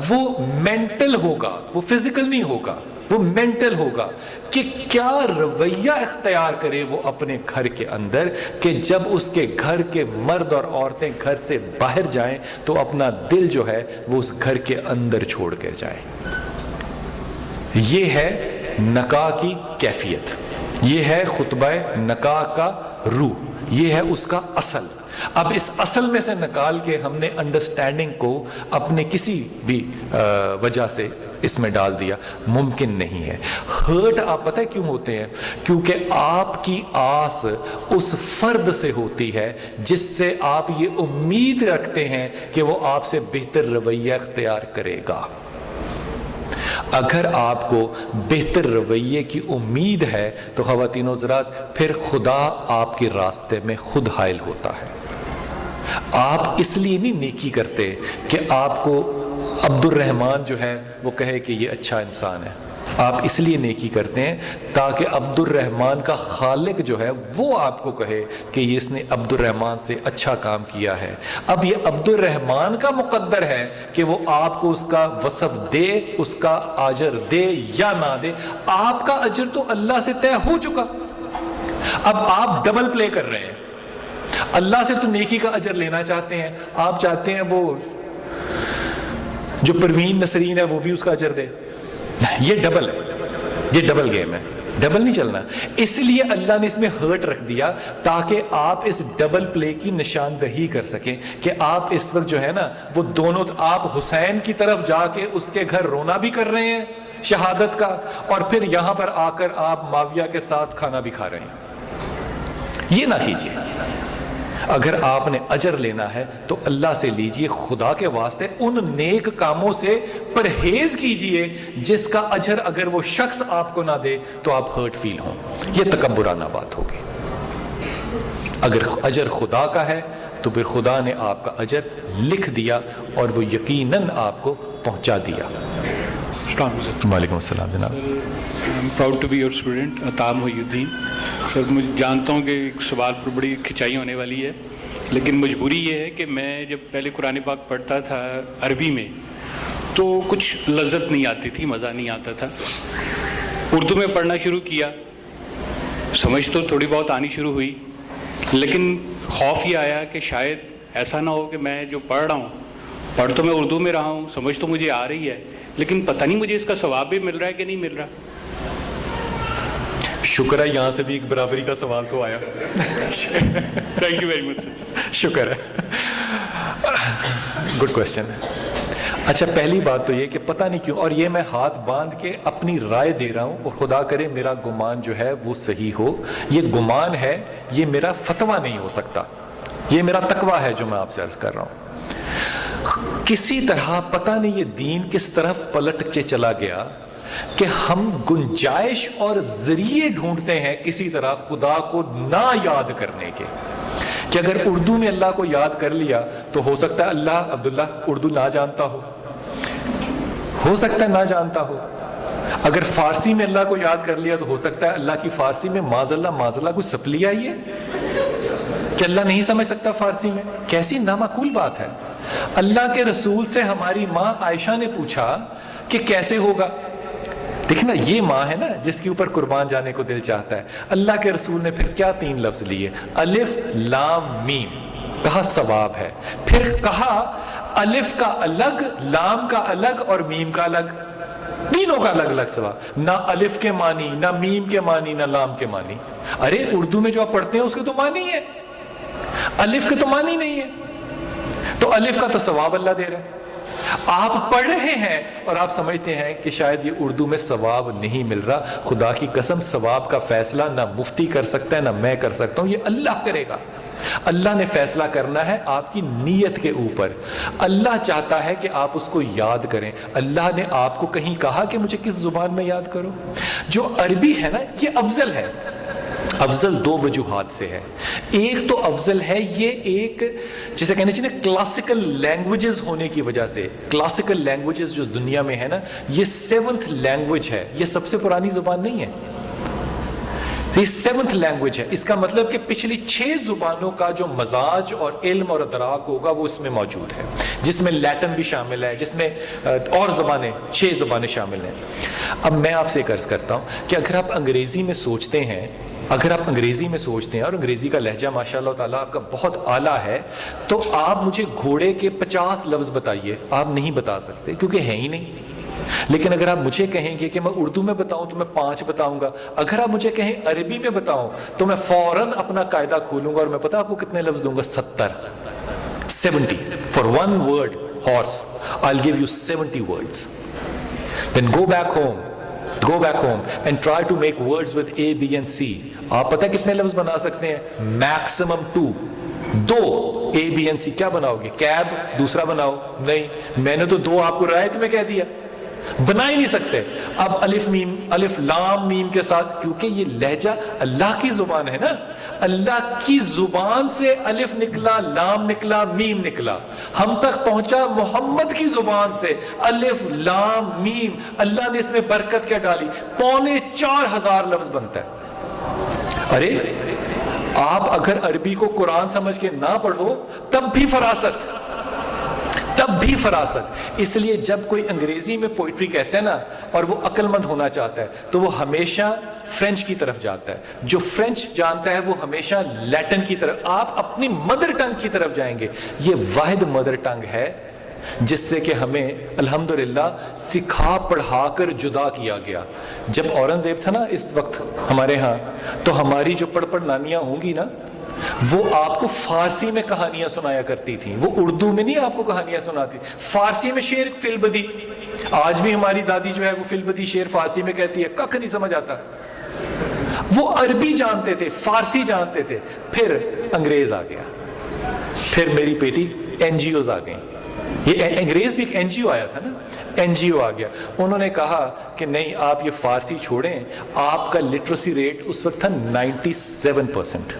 وہ مینٹل ہوگا, وہ فزیکل نہیں ہوگا, وہ مینٹل ہوگا کہ کیا رویہ اختیار کرے وہ اپنے گھر کے اندر, کہ جب اس کے گھر کے مرد اور عورتیں گھر سے باہر جائیں تو اپنا دل جو ہے وہ اس گھر کے اندر چھوڑ کر جائیں. یہ ہے نکاح کی کیفیت, یہ ہے خطبہ نکاح کا روح, یہ ہے اس کا اصل. اب اس اصل میں سے نکال کے ہم نے انڈرسٹینڈنگ کو اپنے کسی بھی وجہ سے اس میں ڈال دیا, ممکن نہیں ہے. ہرٹ آپ پتہ ہے کیوں ہوتے ہیں, کیونکہ آپ کی آس اس فرد سے ہوتی ہے جس سے آپ یہ امید رکھتے ہیں کہ وہ آپ سے بہتر رویہ اختیار کرے گا. اگر آپ کو بہتر رویے کی امید ہے تو خواتین و حضرات پھر خدا آپ کے راستے میں خود حائل ہوتا ہے. آپ اس لیے نہیں نیکی کرتے کہ آپ کو عبد الرحمن جو ہے وہ کہے کہ یہ اچھا انسان ہے. آپ اس لیے نیکی کرتے ہیں تاکہ عبد الرحمن کا خالق جو ہے وہ آپ کو کہے کہ یہ اس نے عبد الرحمن سے اچھا کام کیا ہے. اب یہ عبد الرحمن کا مقدر ہے کہ وہ آپ کو اس کا وصف دے, اس کا اجر دے یا نہ دے. آپ کا اجر تو اللہ سے طے ہو چکا. اب آپ ڈبل پلے کر رہے ہیں. اللہ سے تو نیکی کا اجر لینا چاہتے ہیں, آپ چاہتے ہیں وہ جو پروین نسرین ہے وہ بھی اس کا اجر دے. یہ ڈبل ہے, یہ ڈبل گیم ہے, ڈبل نہیں چلنا. اس لیے اللہ نے اس میں ہرٹ رکھ دیا تاکہ آپ اس ڈبل پلے کی نشاندہی کر سکیں کہ آپ اس وقت جو ہے نا وہ دونوں, آپ حسین کی طرف جا کے اس کے گھر رونا بھی کر رہے ہیں شہادت کا, اور پھر یہاں پر آ کر آپ معاویہ کے ساتھ کھانا بھی کھا رہے ہیں. یہ نہ کیجیے. اگر آپ نے اجر لینا ہے تو اللہ سے لیجئے, خدا کے واسطے ان نیک کاموں سے پرہیز کیجئے جس کا اجر اگر وہ شخص آپ کو نہ دے تو آپ ہرٹ فیل ہوں. یہ تکبرانہ بات ہوگی. اگر اجر خدا کا ہے تو پھر خدا نے آپ کا اجر لکھ دیا اور وہ یقیناً آپ کو پہنچا دیا. وعلیکم السلام جناب. Proud to be your student Ata محی الدین. سر مجھے جانتا ہوں کہ ایک سوال پر بڑی کھچائی ہونے والی ہے, لیکن مجبوری یہ ہے کہ میں جب پہلے قرآن پاک پڑھتا تھا عربی میں تو کچھ لذت نہیں آتی تھی, مزہ نہیں آتا تھا. اردو میں پڑھنا شروع کیا, سمجھ تو تھوڑی بہت آنی شروع ہوئی, لیکن خوف یہ آیا کہ شاید ایسا نہ ہو کہ میں جو پڑھ رہا ہوں, پڑھ تو میں اردو میں رہا ہوں, سمجھ تو مجھے آ رہی ہے, لیکن پتہ نہیں مجھے اس کا ثواب بھی مل رہا ہے کہ نہیں مل رہا. شکر ہے یہاں سے بھی ایک برابری کا سوال تو آیا. Thank you very much. شکر ہے. Good question. اچھا پہلی بات تو یہ کہ پتہ نہیں کیوں، اور یہ میں ہاتھ باندھ کے اپنی رائے دے رہا ہوں، اور خدا کرے میرا گمان جو ہے وہ صحیح ہو، یہ گمان ہے، یہ میرا فتویٰ نہیں ہو سکتا، یہ میرا تقویٰ ہے جو میں آپ سے عرض کر رہا ہوں۔ کسی طرح پتہ نہیں یہ دین کس طرف پلٹ کے چلا گیا کہ ہم گنجائش اور ذریعے ڈھونڈتے ہیں کسی طرح خدا کو نہ یاد کرنے کے، کہ اگر اردو میں اللہ کو یاد کر لیا تو ہو سکتا ہے اللہ عبداللہ اردو نہ جانتا ہو سکتا ہے نہ جانتا ہو، اگر فارسی میں اللہ کو یاد کر لیا تو ہو سکتا ہے اللہ کی فارسی میں معاذ اللہ کوئی سپلی آئی ہے کہ اللہ نہیں سمجھ سکتا فارسی میں۔ کیسی نامعقول بات ہے۔ اللہ کے رسول سے ہماری ماں عائشہ نے پوچھا کہ کیسے ہوگا، دیکھنا یہ ماں ہے نا جس کے اوپر قربان جانے کو دل چاہتا ہے۔ اللہ کے رسول نے پھر کیا 3 لفظ لیے، الف لام میم، کہا ثواب ہے، پھر کہا الف کا الگ، لام کا الگ اور میم کا الگ، تینوں کا الگ الگ ثواب، نہ الف کے معنی، نہ میم کے معنی، نہ لام کے معنی۔ ارے اردو میں جو آپ پڑھتے ہیں اس کے تو معنی ہے، الف کے تو معنی نہیں ہے، تو الف کا تو ثواب اللہ دے رہا ہے۔ آپ پڑھ رہے ہیں اور آپ سمجھتے ہیں کہ شاید یہ اردو میں ثواب نہیں مل رہا، خدا کی قسم ثواب کا فیصلہ نہ مفتی کر سکتا ہے نہ میں کر سکتا ہوں، یہ اللہ کرے گا۔ اللہ نے فیصلہ کرنا ہے آپ کی نیت کے اوپر۔ اللہ چاہتا ہے کہ آپ اس کو یاد کریں۔ اللہ نے آپ کو کہیں کہا کہ مجھے کس زبان میں یاد کرو؟ جو عربی ہے نا یہ افضل ہے۔ افضل 2 وجوہات سے ہے۔ ایک تو افضل ہے یہ ایک جیسے کہنا چاہیے کلاسیکل لینگویجز ہونے کی وجہ سے، کلاسیکل لینگویجز جو دنیا میں ہے نا یہ 7th لینگویج ہے، یہ سب سے پرانی زبان نہیں ہے، یہ 7th لینگویج ہے۔ اس کا مطلب کہ پچھلی 6 زبانوں کا جو مزاج اور علم اور ادراک ہوگا وہ اس میں موجود ہے، جس میں لیٹن بھی شامل ہے، جس میں اور زبانیں 6 زبانیں شامل ہیں۔ اب میں آپ سے ایک عرض کرتا ہوں کہ اگر آپ انگریزی میں سوچتے ہیں، اگر آپ انگریزی میں سوچتے ہیں اور انگریزی کا لہجہ ماشاءاللہ تعالیٰ آپ کا بہت اعلیٰ ہے، تو آپ مجھے گھوڑے کے 50 لفظ بتائیے، آپ نہیں بتا سکتے کیونکہ ہیں ہی نہیں۔ لیکن اگر آپ مجھے کہیں گے کہ میں اردو میں بتاؤں تو میں 5 بتاؤں گا، اگر آپ مجھے کہیں عربی میں بتاؤں تو میں فوراً اپنا قاعدہ کھولوں گا اور میں پتہ آپ کو کتنے لفظ دوں گا، 70 for one word horse I'll give you 70 words. Then go back home and try to make words with A, B and C. آپ پتہ کتنے لفظ بنا سکتے ہیں؟ Maximum 2 A, B and C کیا بناؤ گے؟ کیب دوسرا بناؤ؟ نہیں، میں نے تو 2 آپ کو رعایت میں کہہ دیا، بنا ہی نہیں سکتے۔ اب الف لام میم کے ساتھ، کیونکہ یہ لہجہ اللہ کی زبان ہے نا، اللہ کی زبان سے الف نکلا، لام نکلا، میم نکلا، ہم تک پہنچا محمد کی زبان سے الف لام میم۔ اللہ نے اس میں برکت کیا ڈالی، 4,500 لفظ بنتا ہے۔ ارے آپ اگر عربی کو قرآن سمجھ کے نہ پڑھو تب بھی فراست۔ اس لیے جب کوئی انگریزی میں پوئٹری کہتا ہے نا اور وہ عقل مند ہونا چاہتا ہے تو وہ ہمیشہ فرینچ کی طرف جاتا ہے، جو فرینچ جانتا ہے وہ ہمیشہ لیٹن کی طرف۔ آپ اپنی مدر ٹنگ کی طرف جائیں گے، یہ واحد مدر ٹنگ ہے جس سے کہ ہمیں الحمدللہ سکھا پڑھا کر جدا کیا گیا۔ جب اورنگزیب تھا نا اس وقت ہمارے ہاں، تو ہماری جو پڑھ نانیاں ہوں گی نا وہ آپ کو فارسی میں کہانیاں سنایا کرتی تھیں، وہ اردو میں نہیں آپ کو کہانیاں سناتی، فارسی میں شعر فل بدی۔ آج بھی ہماری دادی جو ہے وہ فل بدی شعر فارسی میں کہتی ہے، ککھ نہیں سمجھ آتا۔ وہ عربی جانتے تھے، فارسی جانتے تھے، پھر انگریز آ گیا، پھر میری بیٹی NGOs آ گئیں۔ یہ انگریز بھی ایک NGO آیا تھا نا، NGO آ گیا، انہوں نے کہا کہ نہیں آپ یہ فارسی چھوڑیں، آپ کا لٹریسی ریٹ اس وقت تھا 97%۔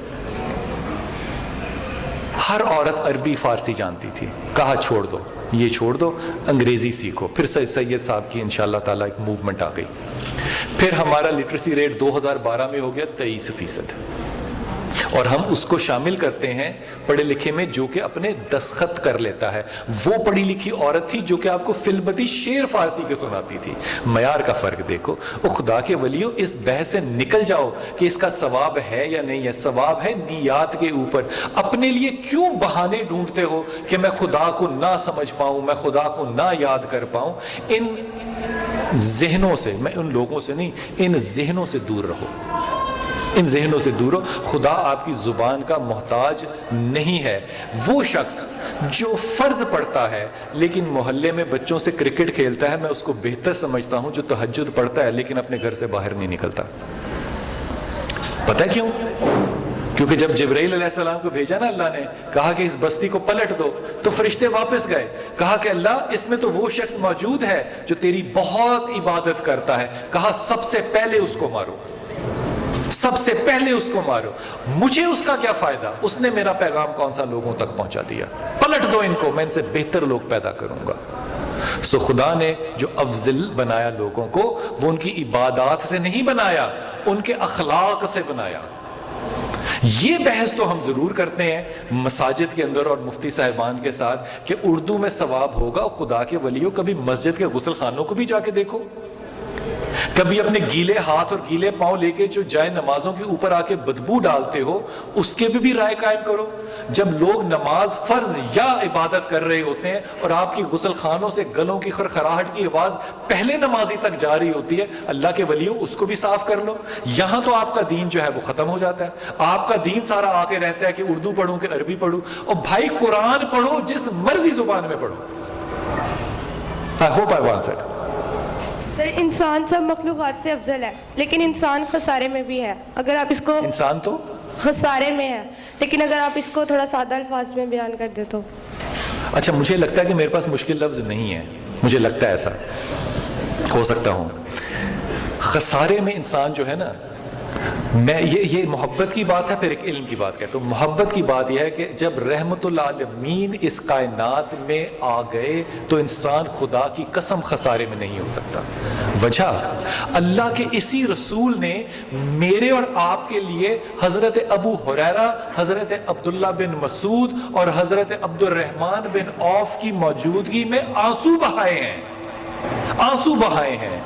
ہر عورت عربی فارسی جانتی تھی، کہا چھوڑ دو، یہ چھوڑ دو، انگریزی سیکھو۔ پھر سید صاحب کی انشاءاللہ تعالیٰ ایک موومنٹ آ گئی، پھر ہمارا لٹریسی ریٹ 2012 میں ہو گیا 23%، اور ہم اس کو شامل کرتے ہیں پڑھے لکھے میں جو کہ اپنے دستخط کر لیتا ہے۔ وہ پڑھی لکھی عورت تھی جو کہ آپ کو فلبتی شعر فارسی کے سناتی تھی۔ معیار کا فرق دیکھو۔ او خدا کے ولیو، اس بحث سے نکل جاؤ کہ اس کا ثواب ہے یا نہیں ہے۔ ثواب ہے نیات کے اوپر۔ اپنے لیے کیوں بہانے ڈھونڈتے ہو کہ میں خدا کو نہ سمجھ پاؤں، میں خدا کو نہ یاد کر پاؤں؟ ان ذہنوں سے، میں ان لوگوں سے نہیں، ان ذہنوں سے دور رہو۔ ان ذہنوں سے دور ہو. خدا آپ کی زبان کا محتاج نہیں ہے. وہ شخص جو فرض پڑھتا ہے لیکن محلے میں بچوں سے کرکٹ کھیلتا ہے، میں اس کو بہتر سمجھتا ہوں جو تہجد پڑھتا ہے لیکن اپنے گھر سے باہر نہیں نکلتا. پتہ کیوں؟ کیونکہ جب جبرائیل علیہ السلام کو بھیجا نا اللہ نے، کہا کہ اس بستی کو پلٹ دو، تو فرشتے واپس گئے. کہا کہ اللہ اس میں تو وہ شخص موجود ہے جو تیری بہت عبادت کرتا ہے. کہا سب سے پہلے اس کو مارو، سب سے پہلے اس کو مارو. مجھے اس کا کیا فائدہ؟ اس نے میرا پیغام کون سا لوگوں تک پہنچا دیا. پلٹ دو ان کو، میں ان سے بہتر لوگ پیدا کروں گا. سو خدا نے جو افضل بنایا لوگوں کو، وہ ان کی عبادات سے نہیں بنایا، ان کے اخلاق سے بنایا. یہ بحث تو ہم ضرور کرتے ہیں مساجد کے اندر اور مفتی صاحبان کے ساتھ کہ اردو میں ثواب ہوگا. خدا کے ولیوں کبھی مسجد کے غسل خانوں کو بھی جا کے دیکھو، کبھی اپنے گیلے ہاتھ اور گیلے پاؤں لے کے جو جائے نمازوں کے اوپر آ کے بدبو ڈالتے ہو اس کے بھی رائے قائم کرو. جب لوگ نماز فرض یا عبادت کر رہے ہوتے ہیں اور آپ کی غسل خانوں سے گلوں کی خرخراہٹ کی آواز پہلے نمازی تک جا رہی ہوتی ہے، اللہ کے ولیوں اس کو بھی صاف کر لو. یہاں تو آپ کا دین جو ہے وہ ختم ہو جاتا ہے. آپ کا دین سارا آ کے رہتا ہے کہ اردو پڑھوں کہ عربی پڑھوں. اور بھائی قرآن پڑھو جس مرضی زبان میں پڑھو. I hope I've answered. سر انسان سب مخلوقات سے افضل ہے، لیکن انسان خسارے میں بھی ہے. اگر آپ اس کو انسان تو خسارے میں ہے، لیکن اگر آپ اس کو تھوڑا سادہ الفاظ میں بیان کر دیں تو. اچھا مجھے لگتا ہے کہ میرے پاس مشکل لفظ نہیں ہے، مجھے لگتا ہے ایسا ہو سکتا ہوں. خسارے میں انسان جو ہے نا، میں یہ محبت کی بات ہے، پھر ایک علم کی بات کہتا ہوں. محبت کی بات یہ ہے کہ جب رحمت العالمین اس کائنات میں آ گئے تو انسان خدا کی قسم خسارے میں نہیں ہو سکتا. وجہ اللہ کے اسی رسول نے میرے اور آپ کے لیے حضرت ابو ہریرہ، حضرت عبداللہ بن مسعود اور حضرت عبد الرحمن بن عوف کی موجودگی میں آنسو بہائے ہیں، آنسو بہائے ہیں.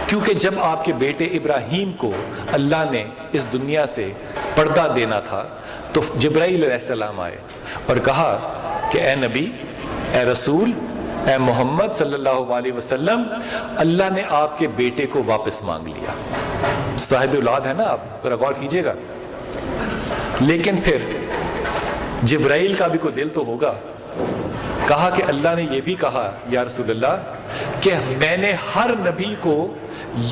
کیونکہ جب آپ کے بیٹے ابراہیم کو اللہ نے اس دنیا سے پردہ دینا تھا تو جبرائیل علیہ السلام آئے اور کہا کہ اے نبی، اے رسول، اے محمد صلی اللہ علیہ وسلم، اللہ نے آپ کے بیٹے کو واپس مانگ لیا. صاحب اولاد ہے نا آپ، ذرا غور کیجئے گا. لیکن پھر جبرائیل کا بھی کوئی دل تو ہوگا. کہا کہ اللہ نے یہ بھی کہا یا رسول اللہ کہ میں نے ہر نبی کو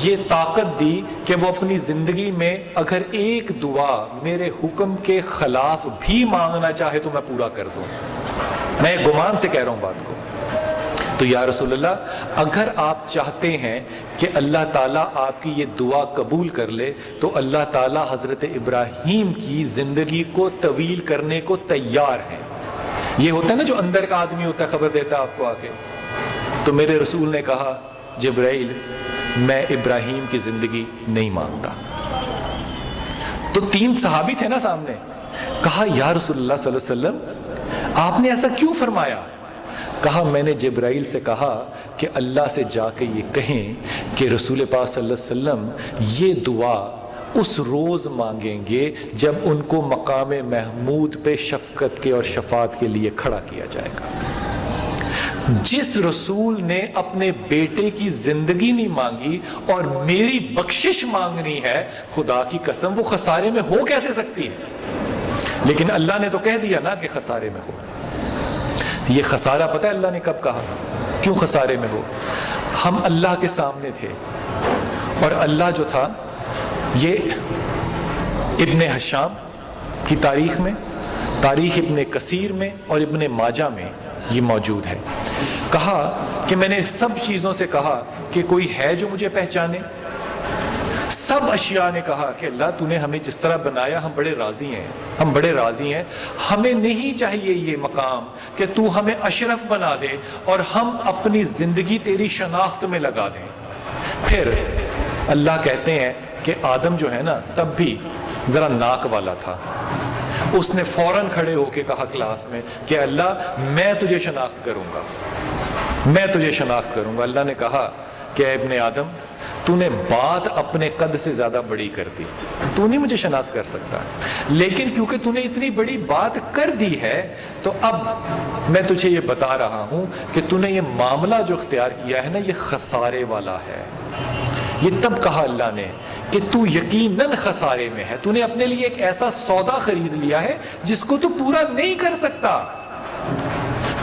یہ طاقت دی کہ وہ اپنی زندگی میں اگر ایک دعا میرے حکم کے خلاف بھی مانگنا چاہے تو میں پورا کر دوں. میں گمان سے کہہ رہا ہوں بات کو. تو یا رسول اللہ اگر آپ چاہتے ہیں کہ اللہ تعالیٰ آپ کی یہ دعا قبول کر لے تو اللہ تعالیٰ حضرت ابراہیم کی زندگی کو طویل کرنے کو تیار ہیں. یہ ہوتا ہے نا جو اندر کا آدمی ہوتا ہے خبر دیتا ہے آپ کو آ کے. تو میرے رسول نے کہا جبرائیل میں ابراہیم کی زندگی نہیں مانگتا. تو 3 صحابی تھے نا سامنے. کہا یا رسول اللہ صلی اللہ علیہ وسلم آپ نے ایسا کیوں فرمایا؟ کہا میں نے جبرائیل سے کہا کہ اللہ سے جا کے یہ کہیں کہ رسول پاک صلی اللہ علیہ وسلم یہ دعا اس روز مانگیں گے جب ان کو مقام محمود پہ شفقت کے اور شفاعت کے لیے کھڑا کیا جائے گا. جس رسول نے اپنے بیٹے کی زندگی نہیں مانگی اور میری بخشش مانگنی ہے، خدا کی قسم وہ خسارے میں ہو کیسے سکتی ہے؟ لیکن اللہ نے تو کہہ دیا نا کہ خسارے میں ہو. یہ خسارہ پتہ ہے اللہ نے کب کہا؟ کیوں خسارے میں ہو؟ ہم اللہ کے سامنے تھے اور اللہ جو تھا یہ ابن حشام کی تاریخ میں، تاریخ ابن کثیر میں اور ابن ماجہ میں یہ موجود ہے. کہا کہ میں نے سب چیزوں سے کہا کہ کوئی ہے جو مجھے پہچانے. سب اشیاء نے کہا کہ اللہ تو نے ہمیں جس طرح بنایا ہم بڑے راضی ہیں، ہم بڑے راضی ہیں. ہمیں نہیں چاہیے یہ مقام کہ تو ہمیں اشرف بنا دے اور ہم اپنی زندگی تیری شناخت میں لگا دیں. پھر اللہ کہتے ہیں کہ آدم جو ہے نا تب بھی ذرا ناک والا تھا. اس نے فوراً کھڑے ہو کے کہا کلاس میں کہ اللہ میں تجھے شناخت کروں گا، میں تجھے شناخت کروں گا. اللہ نے کہا کہ اے ابن آدم تو نے بات اپنے قد سے زیادہ بڑی کر دی، تو نہیں مجھے شناخت کر سکتا. لیکن کیونکہ تو نے اتنی بڑی بات کر دی ہے تو اب میں تجھے یہ بتا رہا ہوں کہ تو نے یہ معاملہ جو اختیار کیا ہے نا یہ خسارے والا ہے. یہ تب کہا اللہ نے کہ تو یقیناً خسارے میں ہے، تو نے اپنے لیے ایک ایسا سودا خرید لیا ہے جس کو تو پورا نہیں کر سکتا۔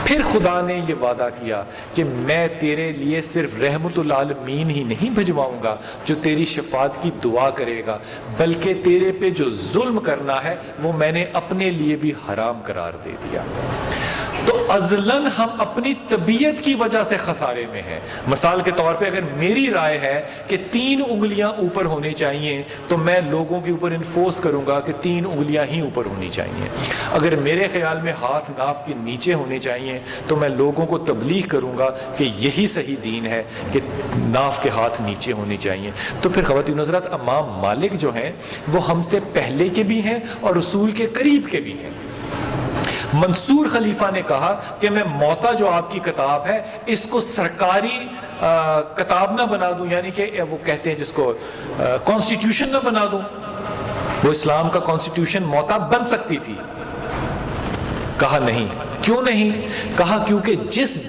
پھر خدا نے یہ وعدہ کیا کہ میں تیرے لیے صرف رحمت للعالمین ہی نہیں بھجواؤں گا جو تیری شفاعت کی دعا کرے گا، بلکہ تیرے پہ جو ظلم کرنا ہے وہ میں نے اپنے لیے بھی حرام قرار دے دیا۔ تو ازلاً ہم اپنی طبیعت کی وجہ سے خسارے میں ہیں۔ مثال کے طور پہ اگر میری رائے ہے کہ 3 انگلیاں اوپر ہونی چاہیے تو میں لوگوں کے اوپر انفورس کروں گا کہ 3 انگلیاں ہی اوپر ہونی چاہیے۔ اگر میرے خیال میں ہاتھ ناف کے نیچے ہونے چاہیے تو میں لوگوں کو تبلیغ کروں گا کہ یہی صحیح دین ہے کہ ناف کے ہاتھ نیچے ہونے چاہیے۔ تو پھر خواتین حضرات، امام مالک جو ہیں وہ ہم سے پہلے کے بھی ہیں اور رسول کے قریب کے بھی ہیں۔ منصور خلیفہ نے کہا کہ میں موتا جو آپ کی کتاب ہے اس کو سرکاری کتاب نہ بنا دوں، یعنی کہ وہ کہتے ہیں جس کو کانسٹیٹیوشن نہ بنا دوں۔ وہ اسلام کا کانسٹیٹیوشن موتا بن سکتی تھی، کہا نہیں۔ کیوں نہیں؟ کہا کیونکہ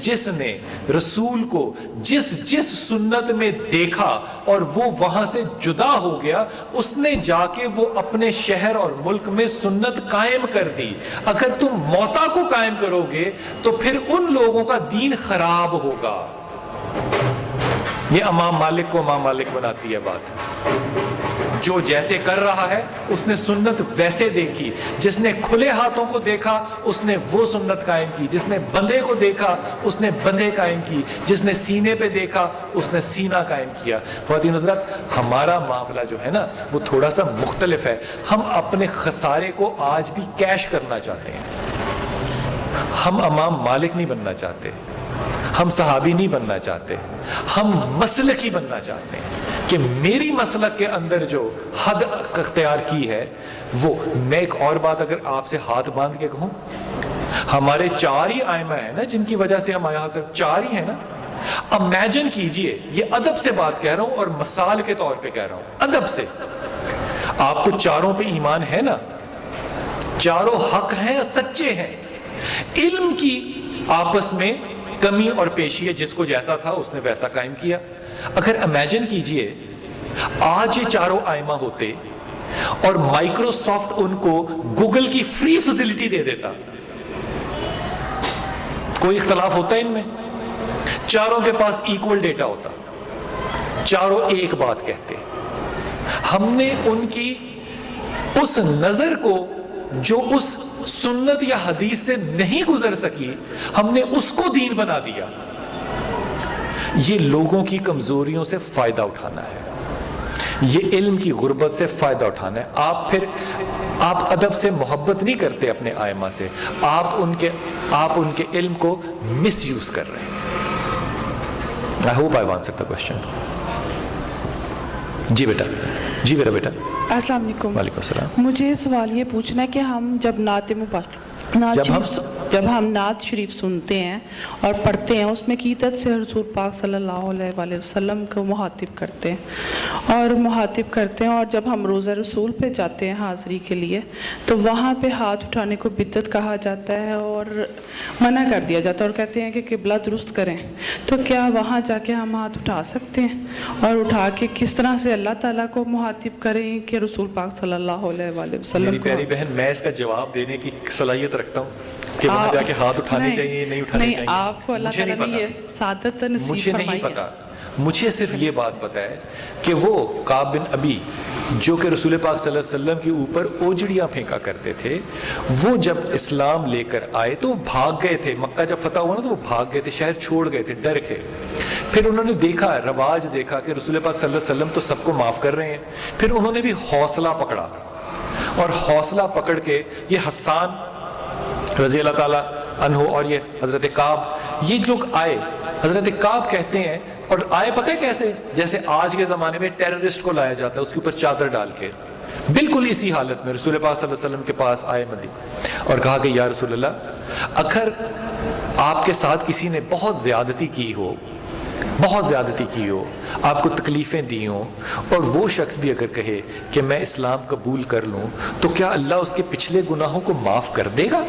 جس نے رسول کو جس سنت میں دیکھا اور وہ وہاں سے جدا ہو گیا، اس نے جا کے وہ اپنے شہر اور ملک میں سنت قائم کر دی۔ اگر تم موتا کو قائم کرو گے تو پھر ان لوگوں کا دین خراب ہوگا۔ یہ امام مالک کو امام مالک بناتی ہے بات۔ جو جیسے کر رہا ہے اس نے سنت ویسے دیکھی، جس نے کھلے ہاتھوں کو دیکھا اس نے وہ سنت قائم کی، جس نے بندے کو دیکھا اس نے بندے قائم کی، جس نے سینے پہ دیکھا اس نے سینہ قائم کیا۔ خواتین حضرات، ہمارا معاملہ جو ہے نا وہ تھوڑا سا مختلف ہے۔ ہم اپنے خسارے کو آج بھی کیش کرنا چاہتے ہیں۔ ہم امام مالک نہیں بننا چاہتے، ہم صحابی نہیں بننا چاہتے، ہم مسلکی بننا چاہتے ہیں کہ میری مسلک کے اندر جو حد اختیار کی ہے وہ۔ میں ایک اور بات اگر آپ سے ہاتھ باندھ کے کہوں، ہمارے 4 ہی ائمہ ہیں نا جن کی وجہ سے ہم یہاں تک 4 ہی ہیں نا۔ امیجن کیجئے، یہ ادب سے بات کہہ رہا ہوں اور مثال کے طور پہ کہہ رہا ہوں، ادب سے۔ آپ کو 4 پہ ایمان ہے نا، 4 حق ہیں، سچے ہیں۔ علم کی آپس میں کمی اور پیشی ہے، جس کو جیسا تھا اس نے ویسا قائم کیا۔ اگر امیجن کیجئے آج یہ 4 ائمہ ہوتے اور مائکروسافٹ ان کو گوگل کی فری فیسلٹی دے دیتا، کوئی اختلاف ہوتا ہے ان میں؟ 4 کے پاس ایکول ڈیٹا ہوتا، 4 ایک بات کہتے۔ ہم نے ان کی اس نظر کو جو اس سنت یا حدیث سے نہیں گزر سکی، ہم نے اس کو دین بنا دیا۔ یہ لوگوں کی کمزوریوں سے فائدہ اٹھانا ہے، یہ علم کی غربت سے فائدہ اٹھانا ہے۔ آپ ادب سے محبت نہیں کرتے اپنے ائمہ سے، آپ ان کے علم کو مس یوز کر رہے ہیں۔ I hope I've answered the question۔ جی بیٹا، جی میرا بیٹا۔ السلام علیکم۔ وعلیکم السلام۔ مجھے سوال یہ پوچھنا ہے کہ ہم جب جب ہم نعت شریف سنتے ہیں اور پڑھتے ہیں، اس میں قیادت سے رسول پاک صلی اللہ علیہ وآلہ وسلم کو مخاطب کرتے ہیں اور جب ہم روزہ رسول پہ جاتے ہیں حاضری کے لیے تو وہاں پہ ہاتھ اٹھانے کو بدعت کہا جاتا ہے اور منع کر دیا جاتا ہے اور کہتے ہیں کہ قبلہ درست کریں۔ تو کیا وہاں جا کے ہم ہاتھ اٹھا سکتے ہیں اور اٹھا کے کس طرح سے اللہ تعالیٰ کو مخاطب کریں کہ رسول پاک صلی اللہ علیہ وآلہ وسلم میری پیاری بہن، میں اس کا جواب دینے کی صلاحیت رکھتا ہوں کہ وہاں جا کے ہاتھ اٹھانے چاہیے نہیں اٹھانے چاہیے۔ آپ کو اللہ تعالیٰ نے یہ سعادت نصیب فرمائی ہے۔ مجھے نہیں پتا، مجھے صرف یہ بات پتا ہے کہ وہ کعب بن ابی جو کہ رسول پاک صلی اللہ علیہ وسلم کے اوپر اوجڑیاں پھینکا کرتے تھے، وہ جب اسلام لے کر آئے تو بھاگ گئے تھے۔ مکہ جب فتح ہوا نا تو وہ بھاگ گئے تھے، شہر چھوڑ گئے تھے، ڈر کے۔ پھر انہوں نے دیکھا، رواج دیکھا کہ رسول پاک صلی اللہ علیہ وسلم تو سب کو معاف کر رہے ہیں۔ پھر انہوں نے بھی حوصلہ پکڑا اور حوصلہ پکڑ کے یہ حسان رضی اللہ تعالیٰ عنہ اور یہ حضرت کعب، یہ لوگ آئے۔ حضرت کعب کہتے ہیں، اور آئے پتہ ہے کیسے؟ جیسے آج کے زمانے میں ٹیررسٹ کو لایا جاتا ہے، اس کے اوپر چادر ڈال کے، بالکل اسی حالت میں رسول پاک صلی اللہ علیہ وسلم کے پاس آئے مدینہ اور کہا کہ یا رسول اللہ، اگر آپ کے ساتھ کسی نے بہت زیادتی کی ہو، آپ کو تکلیفیں دی ہوں، اور وہ شخص بھی اگر کہے کہ میں اسلام قبول کر لوں، تو کیا اللہ اس کے پچھلے گناہوں کو معاف کر دے گا؟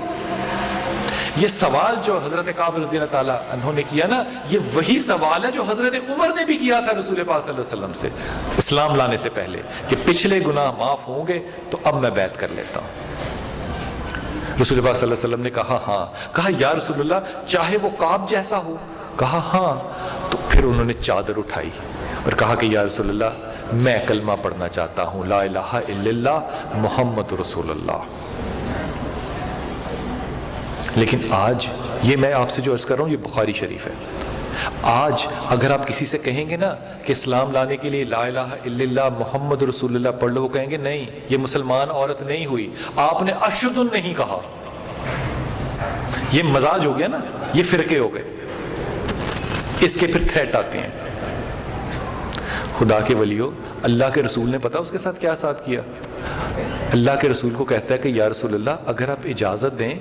یہ سوال جو حضرت کعب رضی اللہ تعالیٰ عنہ نے کیا نا، یہ وہی سوال ہے جو حضرت عمر نے بھی کیا تھا رسول پاک صلی اللہ علیہ وسلم سے اسلام لانے سے پہلے، کہ پچھلے گناہ معاف ہوں گے تو اب میں بیعت کر لیتا ہوں۔ رسول پاک صلی اللہ علیہ وسلم نے کہا ہاں، کہا یا رسول اللہ چاہے وہ کعب جیسا ہو، کہا ہاں، تو پھر انہوں نے چادر اٹھائی اور کہا کہ یا رسول اللہ میں کلمہ پڑھنا چاہتا ہوں، لا الہ الا اللہ محمد رسول اللہ۔ لیکن آج یہ میں آپ سے جو عرض کر رہا ہوں یہ بخاری شریف ہے، آج اگر آپ کسی سے کہیں گے نا کہ اسلام لانے کے لیے لا الہ الا اللہ محمد رسول اللہ پڑھ لو، وہ کہیں گے نہیں یہ مسلمان عورت نہیں ہوئی، آپ نے اشہد نہیں کہا۔ یہ مزاج ہو گیا نا، یہ فرقے ہو گئے، اس کے پھر تھریٹ آتے ہیں۔ خدا کے ولیو، اللہ کے رسول نے پتا اس کے ساتھ کیا ساتھ کیا؟ اللہ کے رسول کو کہتا ہے کہ یا رسول اللہ اگر آپ اجازت دیں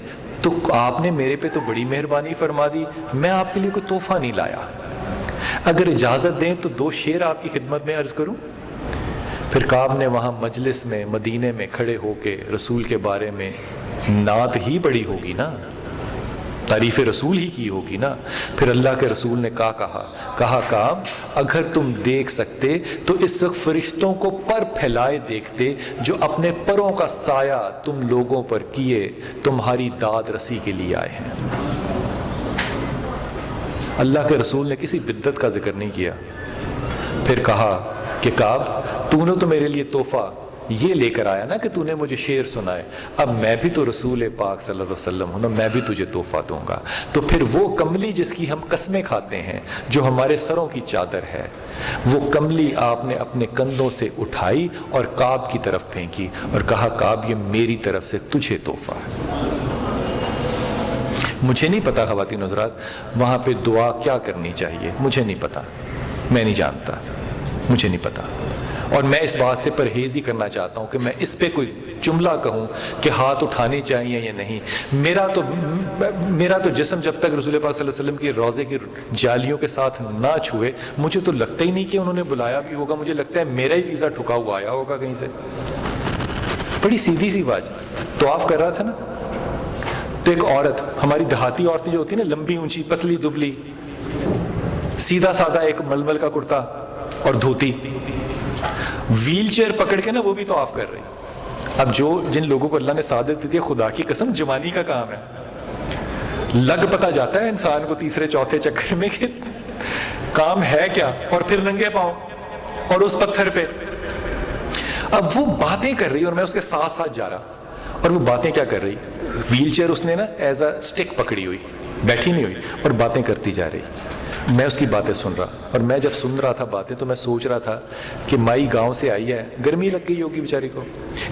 تو آپ نے میرے پہ تو بڑی مہربانی فرما دی، میں آپ کے لیے کوئی تحفہ نہیں لایا، اگر اجازت دیں تو 2 شعر آپ کی خدمت میں عرض کروں۔ پھر کعب نے وہاں مجلس میں مدینے میں کھڑے ہو کے رسول کے بارے میں نعت ہی بڑی ہوگی نا، تعریف رسول ہی کی ہوگی نا۔ پھر اللہ کے رسول نے کہا کعب اگر تم دیکھ سکتے تو اس وقت فرشتوں کو پر پھیلائے دیکھتے جو اپنے پروں کا سایہ تم لوگوں پر کیے تمہاری داد رسی کے لیے آئے ہیں۔ اللہ کے رسول نے کسی بدعت کا ذکر نہیں کیا۔ پھر کہا کہ کعب تو نے تو میرے لیے تحفہ یہ لے کر آیا نا کہ تو نے مجھے شعر سنائے، اب میں بھی تو رسول پاک صلی اللہ علیہ وسلم ہوں نا، میں بھی تجھے تحفہ دوں گا۔ تو پھر وہ کملی جس کی ہم قسمیں کھاتے ہیں، جو ہمارے سروں کی چادر ہے، وہ کملی آپ نے اپنے کندھوں سے اٹھائی اور کعب کی طرف پھینکی اور کہا کعب یہ میری طرف سے تجھے تحفہ ہے۔ مجھے نہیں پتا خواتین حضرات وہاں پہ دعا کیا کرنی چاہیے، مجھے نہیں پتا، میں نہیں جانتا، مجھے نہیں پتا، اور میں اس بات سے پرہیز ہی کرنا چاہتا ہوں کہ میں اس پہ کوئی جملہ کہوں کہ ہاتھ اٹھانے چاہیے یا نہیں۔ میرا تو جسم جب تک رسول پاک صلی اللہ علیہ وسلم کی روضے کی جالیوں کے ساتھ نہ چھوئے، مجھے تو لگتا ہی نہیں کہ انہوں نے بلایا بھی ہوگا، مجھے لگتا ہے میرا ہی ویزا ٹھکا ہوا آیا ہوگا کہیں سے۔ بڑی سیدھی سی بات، طواف کر رہا تھا نا، تو ایک عورت، ہماری دیہاتی عورتیں جو ہوتی ہیں نا، لمبی اونچی پتلی دبلی، سیدھا سادہ ایک ململ کا کرتا اور دھوتی، ویل چیئر پکڑ کے نا وہ بھی طواف کر رہی۔ اب جن لوگوں کو اللہ نے سعادت دی ہے، خدا کی قسم جوانی کا کام ہے، لگ پتہ جاتا ہے انسان کو تیسرے چوتھے چکر میں کہ کام ہے کیا، اور پھر ننگے پاؤں اور اس پتھر پہ۔ اب وہ باتیں کر رہی اور میں اس کے ساتھ ساتھ جا رہا، اور وہ باتیں کیا کر رہی، ویل چیئر اس نے نا ایز اے سٹک پکڑی ہوئی، بیٹھی نہیں ہوئی، اور باتیں کرتی جا رہی۔ میں اس کی باتیں سن رہا، اور میں جب سن رہا تھا باتیں تو میں سوچ رہا تھا کہ مائی گاؤں سے آئی ہے، گرمی لگ گئی ہوگی بیچاری کو،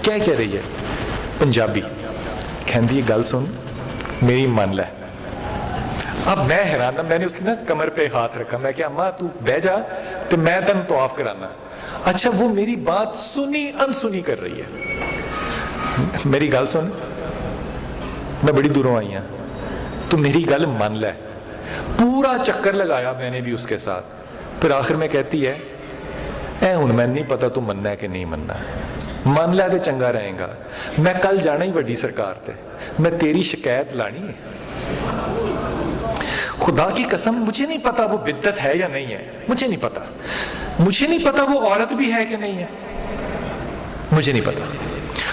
کیا کہہ رہی ہے، پنجابی، کہندی یہ گل سن میری من لے۔ اب میں حیران تھا، میں نے اس کی نا کمر پہ ہاتھ رکھا، میں کہ اماں تو بہ جا تو میں تن طواف کرانا۔ اچھا وہ میری بات سنی انسنی کر رہی ہے، میری گل سن، میں بڑی دوروں آئی ہوں، تو میری گل من لے۔ پورا چکر لگایا میں نے بھی اس کے ساتھ، پھر آخر میں کہتی ہے اے ہن میں نہیں پتا تو مننا ہے کہ نہیں مننا، من لے تے چنگا رہے گا، میں کل جانا ہی وڈی سرکار تے، میں تیری شکایت لانی ہے۔ خدا کی قسم مجھے نہیں پتا وہ بدعت ہے یا نہیں ہے، مجھے نہیں پتا، مجھے نہیں پتا وہ عورت بھی ہے کہ نہیں ہے، مجھے نہیں پتا،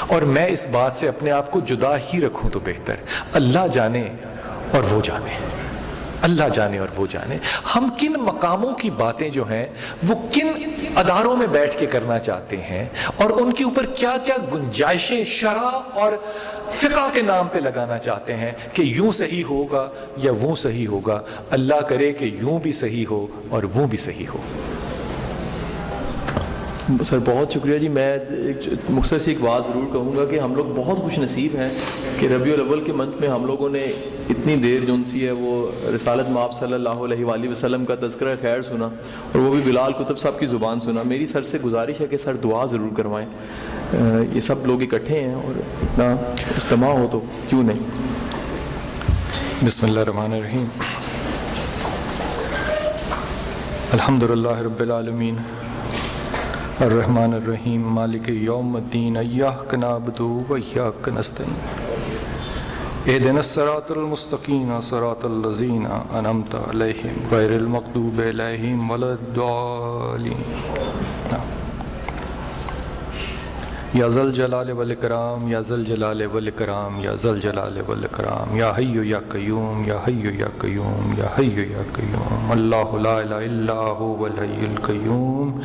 اور میں اس بات سے اپنے آپ کو جدا ہی رکھوں تو بہتر۔ اللہ جانے اور وہ جانے، اللہ جانے اور وہ جانے ہم کن مقاموں کی باتیں جو ہیں وہ کن اداروں میں بیٹھ کے کرنا چاہتے ہیں، اور ان کے اوپر کیا کیا گنجائشیں شرع اور فقہ کے نام پہ لگانا چاہتے ہیں کہ یوں صحیح ہوگا یا وہ صحیح ہوگا۔ اللہ کرے کہ یوں بھی صحیح ہو اور وہ بھی صحیح ہو۔ سر بہت شکریہ جی۔ میں مختصر سی ایک بات ضرور کہوں گا کہ ہم لوگ بہت خوش نصیب ہیں کہ ربیع الاول کے منتھ میں ہم لوگوں نے اتنی دیر جو سی ہے وہ رسالت مآب صلی اللہ علیہ وآلہ وسلم کا تذکرہ خیر سنا، اور وہ بھی بلال کتب صاحب کی زبان سنا۔ میری سر سے گزارش ہے کہ سر دعا ضرور کروائیں، یہ سب لوگ اکٹھے ہیں اور اتنا اجتماع ہو تو کیوں نہیں۔ بسم اللہ الرحمن الرحیم، الحمدللہ رب العالمین الرحمن الرحیم مالک یوم الدین ایاک نعبد و ایاک نستعین اهدنا الصراط المستقيم صراط الذين أنعمت عليهم غير المغضوب عليهم ولا الضالين. یا ذا الجلال والاکرام یا ذا الجلال والاکرام یا ذا الجلال والاکرام یا حی یا قیوم یا حی یا قیوم یا حی یا قیوم اللہ لا الہ الا هو الحی القیوم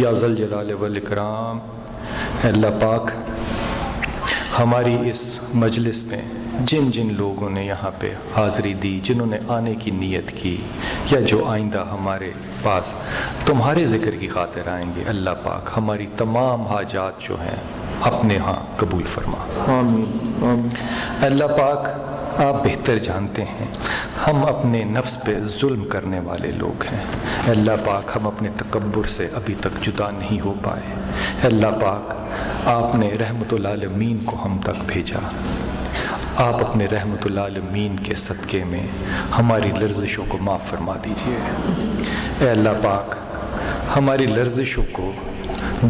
یا ذا الجلال والاکرام. اللہ پاک ہماری اس مجلس میں جن جن لوگوں نے یہاں پہ حاضری دی، جنہوں نے آنے کی نیت کی یا جو آئندہ ہمارے پاس تمہارے ذکر کی خاطر آئیں گے، اللہ پاک ہماری تمام حاجات جو ہیں اپنے ہاں قبول فرما. آمین آمین. اللہ پاک آپ بہتر جانتے ہیں ہم اپنے نفس پہ ظلم کرنے والے لوگ ہیں. اللہ پاک ہم اپنے تکبر سے ابھی تک جدا نہیں ہو پائے. اللہ پاک آپ نے رحمت العالمین کو ہم تک بھیجا، آپ اپنے رحمت العالمین کے صدقے میں ہماری لرزشوں کو معاف فرما دیجئے. اے اللہ پاک ہماری لرزشوں کو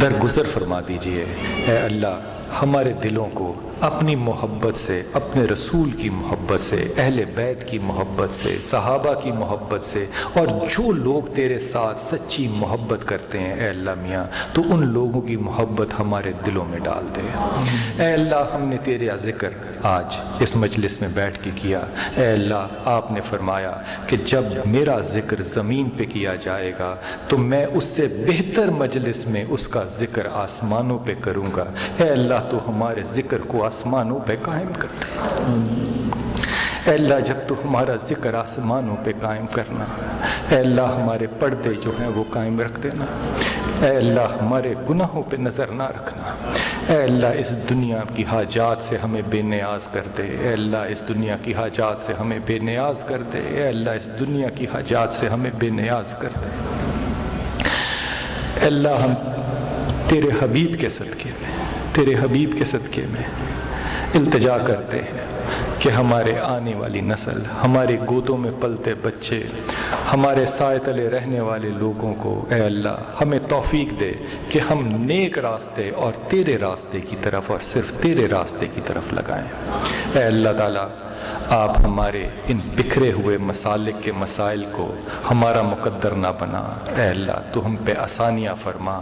درگزر فرما دیجئے. اے اللہ ہمارے دلوں کو اپنی محبت سے، اپنے رسول کی محبت سے، اہل بیت کی محبت سے، صحابہ کی محبت سے، اور جو لوگ تیرے ساتھ سچی محبت کرتے ہیں اے اللہ میاں، تو ان لوگوں کی محبت ہمارے دلوں میں ڈال دے. اے اللہ ہم نے تیرا ذکر آج اس مجلس میں بیٹھ کے کیا. اے اللہ آپ نے فرمایا کہ جب میرا ذکر زمین پہ کیا جائے گا تو میں اس سے بہتر مجلس میں اس کا ذکر آسمانوں پہ کروں گا. اے اللہ تو ہمارے ذکر کو آسمانوں پہ قائم کر دے. اے اللہ جب تو ہمارا ذکر آسمانوں پہ قائم کرنا، اے اللہ ہمارے پردے جو ہیں وہ قائم رکھ دینا. اے اللہ ہمارے گناہوں پہ نظر نہ رکھنا. اے اللہ اس دنیا کی حاجات سے ہمیں بے نیاز کر دے. اے اللہ اس دنیا کی حاجات سے ہمیں بے نیاز کر دے. اے اللہ اس دنیا کی حاجات سے ہمیں بے نیاز کر دے. اے اللہ ہم تیرے حبیب کے صدقے میں التجا کرتے ہیں کہ ہمارے آنے والی نسل، ہماری گودوں میں پلتے بچے، ہمارے سائے تلے رہنے والے لوگوں کو اے اللہ ہمیں توفیق دے کہ ہم نیک راستے اور تیرے راستے کی طرف اور صرف تیرے راستے کی طرف لگائیں. اے اللہ تعالیٰ آپ ہمارے ان بکھرے ہوئے مسالک کے مسائل کو ہمارا مقدر نہ بنا. اے اللہ تو ہم پہ آسانیاں فرما،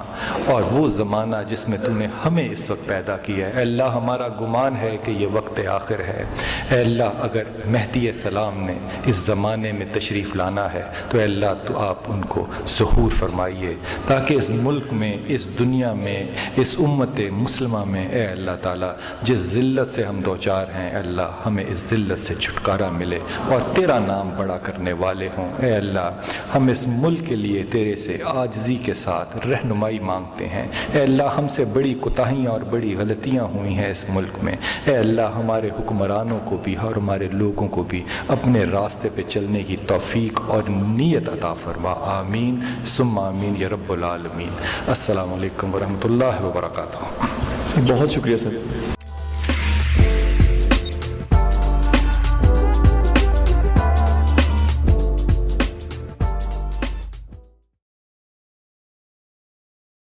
اور وہ زمانہ جس میں تو نے ہمیں اس وقت پیدا کیا ہے، اے اللہ ہمارا گمان ہے کہ یہ وقت آخر ہے. اے اللہ اگر مہدی السلام نے اس زمانے میں تشریف لانا ہے تو اے اللہ تو آپ ان کو ظہور فرمائیے، تاکہ اس ملک میں، اس دنیا میں، اس امت مسلمہ میں اے اللہ تعالیٰ جس ذلت سے ہم دوچار ہیں اے اللہ ہمیں اس ذلت سے چھٹکارا ملے اور تیرا نام بڑا کرنے والے ہوں. اے اللہ ہم اس ملک کے لیے تیرے سے عاجزی کے ساتھ رہنمائی مانگتے ہیں. اے اللہ ہم سے بڑی کوتاہیاں اور بڑی غلطیاں ہوئی ہیں اس ملک میں. اے اللہ ہمارے حکمرانوں کو بھی اور ہمارے لوگوں کو بھی اپنے راستے پہ چلنے کی توفیق اور نیت عطا فرما. آمین ثم آمین یا رب العالمین. السلام علیکم ورحمۃ اللہ وبرکاتہ. بہت شکریہ سر.